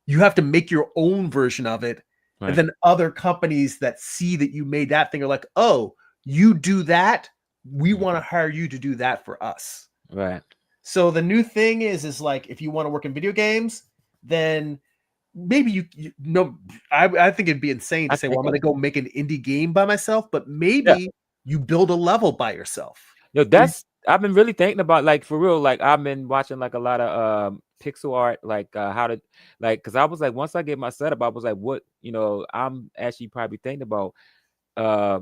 You have to make your own version of it. Right. And then other companies that see that you made that thing are like, oh, you do that, we want to hire you to do that for us. Right. So the new thing is like, if you want to work in video games, then maybe I think it'd be insane to say, well, I'm going to go make an indie game by myself, but maybe you build a level by yourself. Yo, that's I've been really thinking about, like, for real. Like, I've been watching like a lot of pixel art, like how to, like, because I was like, once I get my setup, I was like, what, I'm actually probably thinking about uh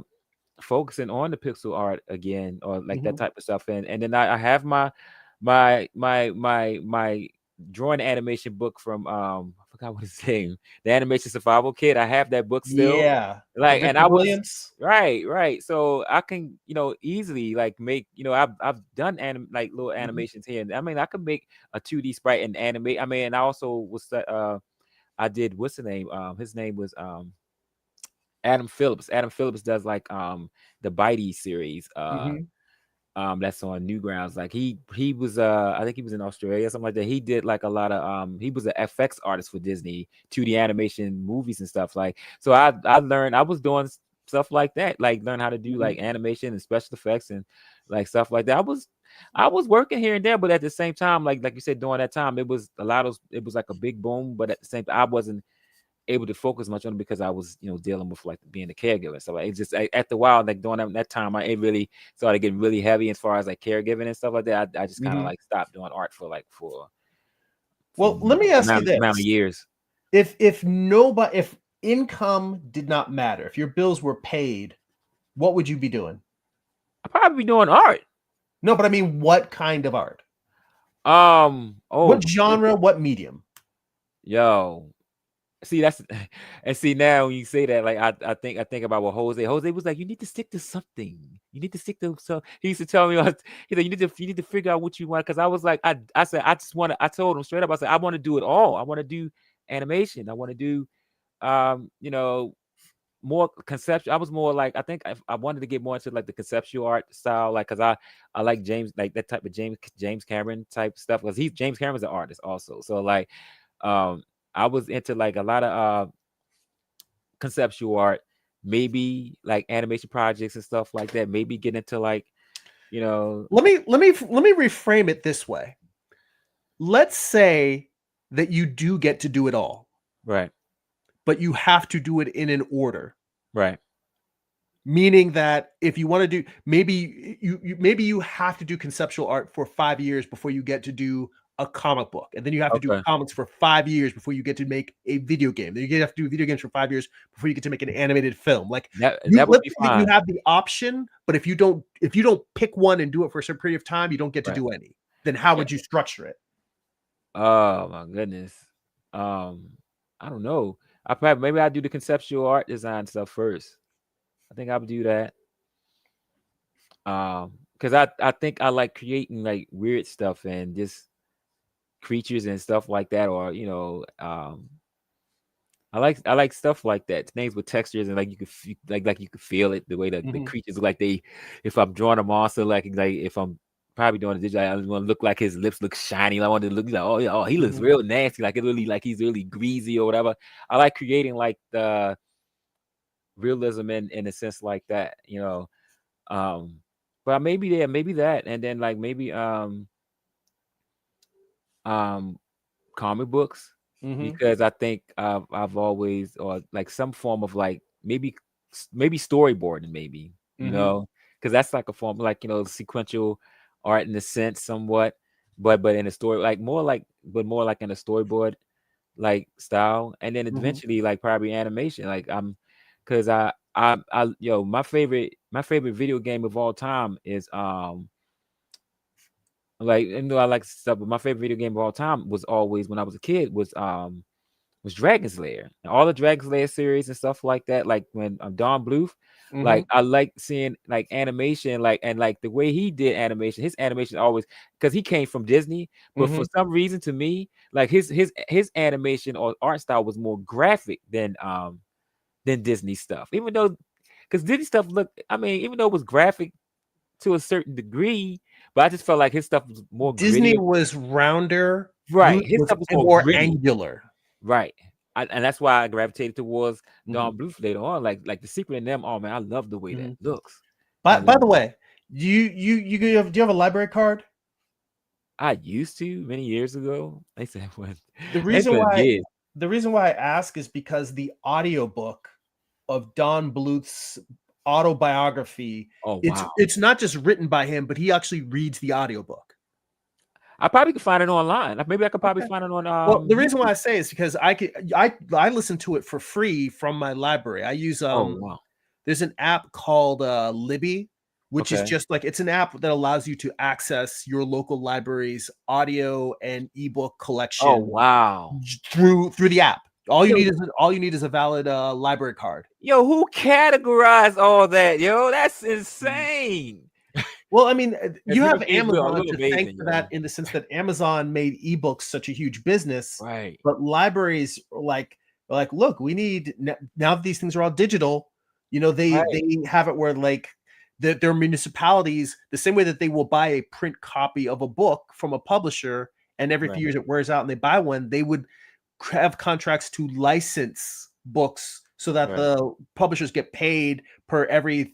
focusing on the pixel art again, or like that Mhm. type of stuff. And then I have my drawing animation book from I forgot what his name, the animation survival kit. I have that book still. Yeah, the Like, and Victor I was Williams. right. So I can, easily like make, I've done like little Mhm. animations here. And I mean, I could make a 2D sprite and animate. I mean, and I also I did, what's the name? His name was Adam Phillips. Adam Phillips does like the Bitey series. Mhm. That's on Newgrounds. Like, he was I think he was in Australia or something like that. He did like a lot of he was an FX artist for Disney 2D animation movies and stuff. Like, so I learned, I was doing stuff like that, like learn how to do Mhm. like animation and special effects and like stuff like that. I was working here and there, but at the same time, like you said, during that time, it was a lot of, it was like a big boom, but at the same time, I wasn't able to focus much on it because I was, dealing with like being a caregiver. So like, it just at the while, like during that time, it really started getting really heavy as far as like caregiving and stuff like that. I just kind of Mhm. like stopped doing art for like for Well, let me ask you amount of this: years. if income did not matter, if your bills were paid, what would you be doing? I probably be doing art. No, but I mean, what kind of art? Oh What my genre? goodness. What medium? Yo. See, that's and see, now when you say that, like I think about what Jose was like. You need to stick to something. You need to stick to, so he used to tell me, he said, you need to figure out what you want. Because I was like, I said, I just want to, I told him straight up, I said, I want to do it all. I want to do animation. I want to do you know more conceptual. I was more like, I think I wanted to get more into like the conceptual art style, like, because I like James, like that type of James Cameron type stuff, because James Cameron's an artist also. So like um I was into like a lot of conceptual art, maybe like animation projects and stuff like that. Maybe get into like, you know, Let me reframe it this way. Let's say that you do get to do it all, right, but you have to do it in an order. right, Meaning that if you want to do, maybe you have to do conceptual art for 5 years before you get to do a comic book, and then you have to do okay. comics for 5 years before you get to make a video game. Then you have to do video games for 5 years before you get to make an animated film. Like, That would let's be say that you fine. have the option, but if you don't pick one and do it for a certain period of time, you don't get to Right. do any. Then how Yeah. would you structure it? Oh my goodness. Um, I don't know. I probably, maybe I do the conceptual art design stuff first. I think I would do that. Because I think I like creating like weird stuff and just creatures and stuff like that, or I like stuff like that. Things with textures and like you could like you could feel it, the way that the Mhm, creatures look like they. If I'm drawing a monster, like if I'm probably doing a digital, I want to look like his lips look shiny. I want to look like, oh yeah, oh, he looks mhm. real nasty, like it really, like he's really greasy or whatever. I like creating like the realism in a sense like that. Um, but maybe there, maybe that, and then like maybe um comic books, Mhm, because I think I've always, or like some form of like maybe storyboarding, maybe, mhm, because that's like a form like, sequential art in a sense somewhat, but in a story, like more like, but more like in a storyboard like style, and then mhm, eventually like probably animation, like because my favorite video game of all time is like, I like stuff, but my favorite video game of all time was always, when I was a kid, was Dragon Slayer. And all the Dragon Slayer series and stuff like that. Like when Don Bluth, like mhm, I like seeing like animation, like, and like the way he did animation. His animation always, because he came from Disney, but for mhm. some reason to me, like his animation or art style was more graphic than Disney stuff. Even though, because Disney stuff looked, I mean, even though it was graphic to a certain degree, but I just felt like his stuff was more Disney gritty. was rounder, Right, Bluth his was stuff was more more gritty. angular. Right. And that's why I gravitated towards Mhm, Don Bluth later on. Like the secret in them. Oh man, I love the way that mhm. looks. I By love the it. way, do you have a library card? I used to many years ago. They said when The it's reason been why years. the reason why I ask is because the audiobook of Don Bluth's autobiography. Oh wow. It's not just written by him, but he actually reads the audiobook. I probably could find it online. Maybe I could probably find it on Well, the reason YouTube. why I say is because I listen to it for free from my library. I use Oh wow. there's an app called Libby, which is Okay. just like it's an app that allows you to access your local library's audio and ebook Oh collection wow. through the app. All you Yo, need is a valid library card. yo, who categorized all that? Yo, that's insane. Well, I mean, It's you have a Amazon little to thank amazing, for yo. that in the sense that Amazon made ebooks such a huge business, Right. but libraries are like, look, we need now that these things are all digital, Right. they have it where like their municipalities, the same way that they will buy a print copy of a book from a publisher, and every few Right. years it wears out and they buy one, they would have contracts to license books so that Right. the publishers get paid per every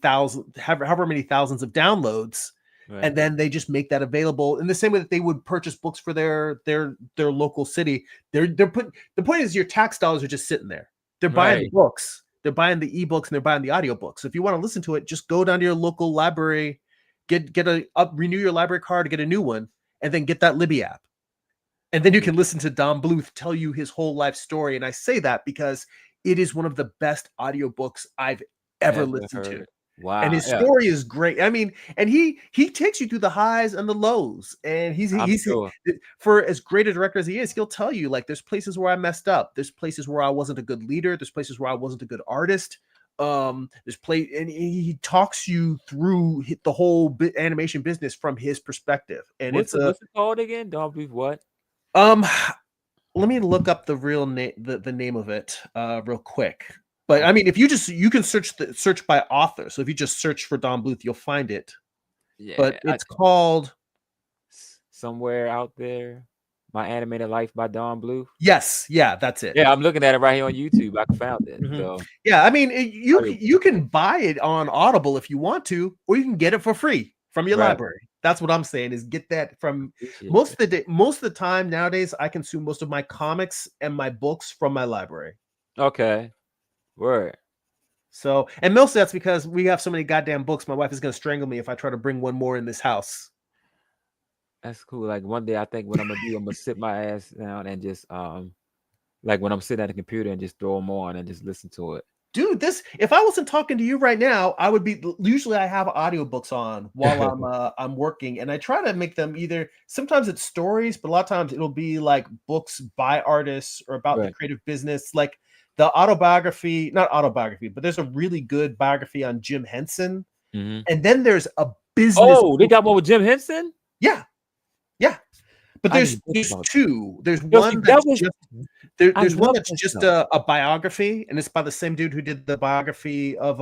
however many thousands of downloads, Right. and then they just make that available in the same way that they would purchase books for their local city. They're put the point is your tax dollars are just sitting there. They're buying the Right. books, they're buying the ebooks, and they're buying the audiobooks. So if you want to listen to it, just go down to your local library, renew your library card, get a new one, and then get that Libby app. And then you can listen to Don Bluth tell you his whole life story. And I say that because it is one of the best audiobooks I've ever Ever listened to. heard. And Wow. his Yeah, story is great. I mean, and he takes you through the highs and the lows. And I'm he's sure. for as great a director as he is, he'll tell you like there's places where I messed up. There's places where I wasn't a good leader. There's places where I wasn't a good artist. And he talks you through the whole animation business from his perspective. And What's it's a it called again? Don't be what? um let me look up the real name, the name of it, real quick. But I Okay. mean, if you can search by author. So if you just search for Don Bluth, you'll find it. But Yeah. it's called Somewhere out there. My Animated Life by Don Bluth. yes, yeah, that's it. Yeah, I'm looking at it right here on YouTube. I found it. Mhm. So Yeah, I mean, audio- you can buy it on Audible if you want to, or you can get it for free from your right. library. That's what I'm saying is get that from Appreciate that. most of the time nowadays. I consume most of my comics and my books from my library. Okay. Word. So, and mostly that's because we have so many goddamn books. My wife is going to strangle me if I try to bring one more in this house. That's cool. Like one day I think what I'm gonna do, I'm gonna sit my ass down and just like when I'm sitting at the computer and just throw them on and just listen to it. Dude, if I wasn't talking to you right now, I would be usually I have audiobooks on while I'm working, and I try to make them either sometimes it's stories, but a lot of times it'll be like books by artists or about the Right. creative business, like the autobiography, not autobiography, but there's a really good biography on Jim Henson. hmm And then there's a business Oh, they got one with Jim Henson? yeah, yeah. But I didn't think there's about two. There's Yo, see, one that that's was just I there's one love that's that just stuff. a biography, and it's by the same dude who did the biography of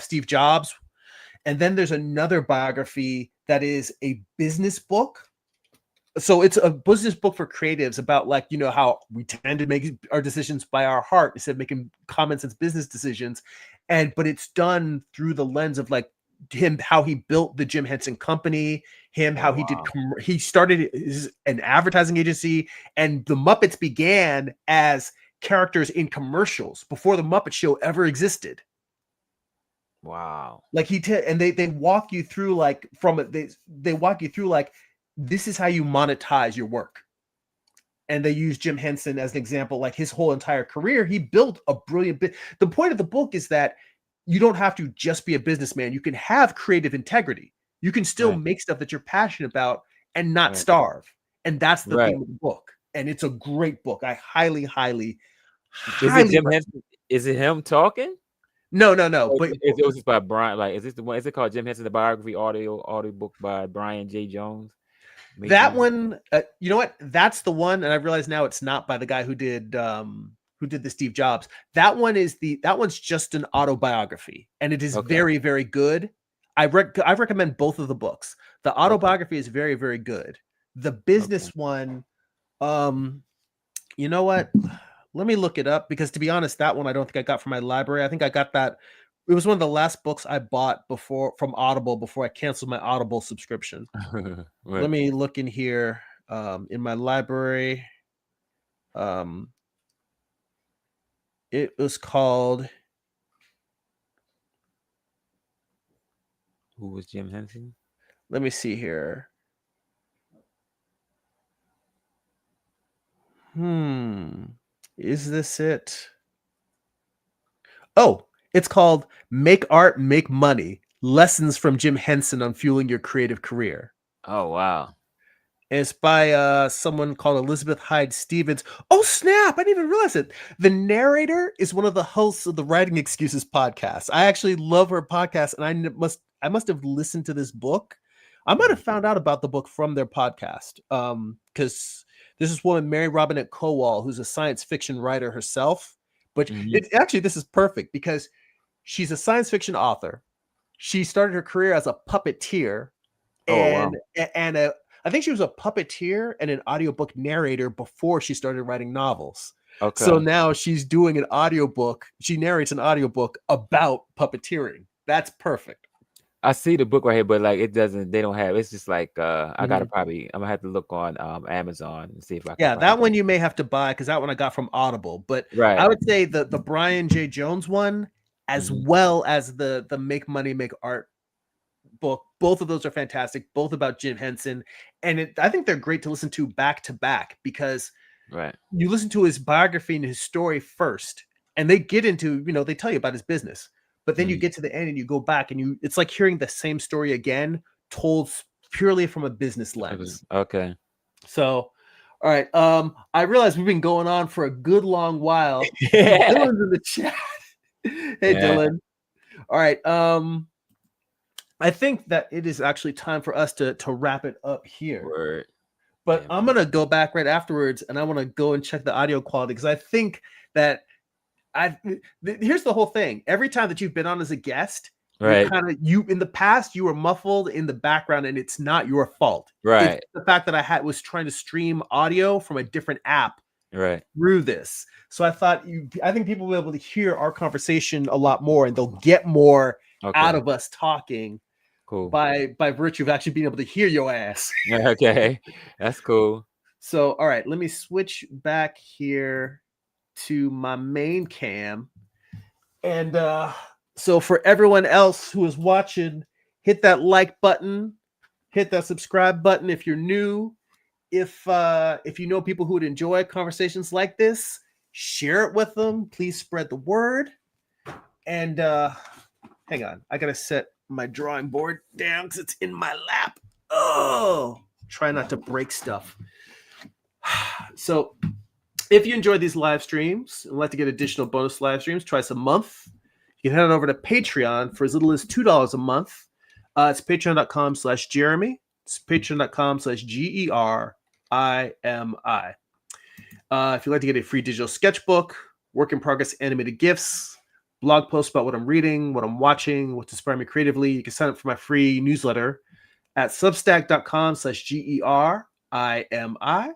Steve Jobs. And then there's another biography that is a business book. So it's a business book for creatives about like how we tend to make our decisions by our heart instead of making common sense business decisions, but it's done through the lens of like him, how he built the Jim Henson Company, him Oh how he did wow. he started an advertising agency, and the Muppets began as characters in commercials before the Muppet Show ever existed. Wow. Like and they walk you through like from it they walk you through like this is how you monetize your work. And they use Jim Henson as an example. Like his whole entire career, he built a brilliant bit. The point of the book is that you don't have to just be a businessman. You can have creative integrity. You can still Right. make stuff that you're passionate about and not Right. starve. And that's the Right. theme of the book. And it's a great book. I highly, highly, Is it highly Jim Henson? Is it him talking? no. Or But it was just by Brian. Like, is this the one? Is it called Jim Henson, the biography audio book by Brian J. Jones? that Maybe. one, you know what? That's the one, and I realize now it's not by the guy who did the Steve Jobs. That one's just an autobiography, and it is Okay. very, very good. I recommend both of the books. The Okay. autobiography is very, very good. The Okay. business one, you know what? Let me look it up because to be honest, that one I don't think I got from my library. I think I got that. It was one of the last books I bought from Audible before I canceled my Audible subscription. Let Right. me look in here in my library. It was called Who was Jim Henson? Let me see here. Is this it? Oh, it's called Make Art, Make Money. Lessons from Jim Henson on Fueling Your Creative Career. Oh wow. It's by someone called Elizabeth Hyde Stevens. Oh snap! I didn't even realize it. The narrator is one of the hosts of the Writing Excuses podcast. I actually love her podcast, and I must have listened to this book. I might have found out about the book from their podcast. Because this is woman Mary Robinette Kowal, who's a science fiction writer herself. But it's actually, this is perfect because she's a science fiction author. She started her career as a puppeteer, Oh wow. and I think she was a puppeteer and an audiobook narrator before she started writing novels. Okay. So now she's doing an audiobook. She narrates an audiobook about puppeteering. That's perfect. I see the book right here, but like it doesn't. They don't have. It's just like I gotta probably. I'm gonna have to look on Amazon and see if I can. Yeah, find that one you may have to buy because that one I got from Audible. But Right. I would say the Brian J. Jones one, as well as the Make Money, Make Art book, both of those are fantastic. Both about Jim Henson, and I think they're great to listen to back because you listen to his biography and his story first, and they get into they tell you about his business, but then you get to the end and you go back and it's like hearing the same story again, told purely from a business lens. Okay. So, all right. I realize we've been going on for a good long while. Dylan's in the chat. Hey, Dylan. All right. I think that it is actually time for us to wrap it up here. Word. But I'm gonna go back right afterwards, and I want to go and check the audio quality because I think that here's the whole thing. Every time that you've been on as a guest, right, you in the past you were muffled in the background, and it's not your fault. Right. It's the fact that I was trying to stream audio from a different app through this. So I think people will be able to hear our conversation a lot more, and they'll get more out of us talking. Cool. By virtue of actually being able to hear your ass. Okay, that's cool. So, all right, let me switch back here to my main cam. And so for everyone else who is watching, hit that like button, hit that subscribe button if you're new. If you know people who would enjoy conversations like this, share it with them. Please spread the word. And hang on, I gotta set my drawing board down because it's in my lap. Oh, try not to break stuff. So if you enjoy these live streams and would like to get additional bonus live streams twice a month, you can head on over to Patreon for as little as $2 a month. It's patreon.com/Jeremy. It's patreon.com/GERIMI. If you'd like to get a free digital sketchbook, work in progress animated GIFs, blog posts about what I'm reading, what I'm watching, what's inspiring me creatively, you can sign up for my free newsletter at substack.com/GERIMI.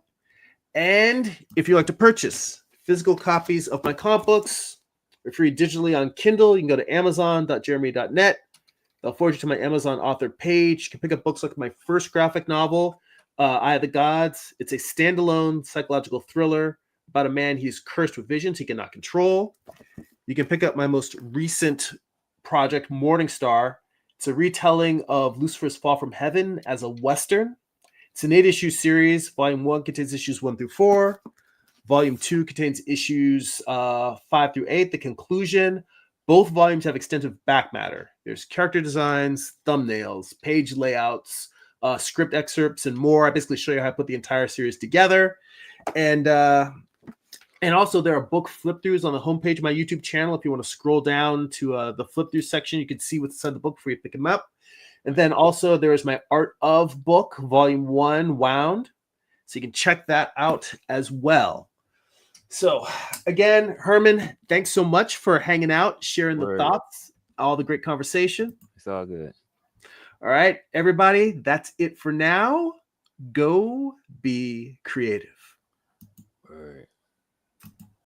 And if you'd like to purchase physical copies of my comic books, they're free digitally on Kindle. You can go to amazon.jeremy.net. They'll forward you to my Amazon author page. You can pick up books like my first graphic novel, Eye of the Gods. It's a standalone psychological thriller about a man he's cursed with visions he cannot control. You can pick up my most recent project, Morningstar. It's a retelling of Lucifer's Fall from Heaven as a Western. It's an 8-issue series. Volume 1 contains issues 1 through 4. Volume 2 contains issues 5 through 8, the conclusion. Both volumes have extensive back matter. There's character designs, thumbnails, page layouts, script excerpts, and more. I basically show you how I put the entire series together. And also, there are book flip-throughs on the homepage of my YouTube channel. If you want to scroll down to the flip-through section, you can see what's inside the book before you pick them up. And then also, there is my Art of book, Volume 1, Wound. So you can check that out as well. So, again, Herman, thanks so much for hanging out, sharing the thoughts, all the great conversation. It's all good. All right, everybody, that's it for now. Go be creative. Word.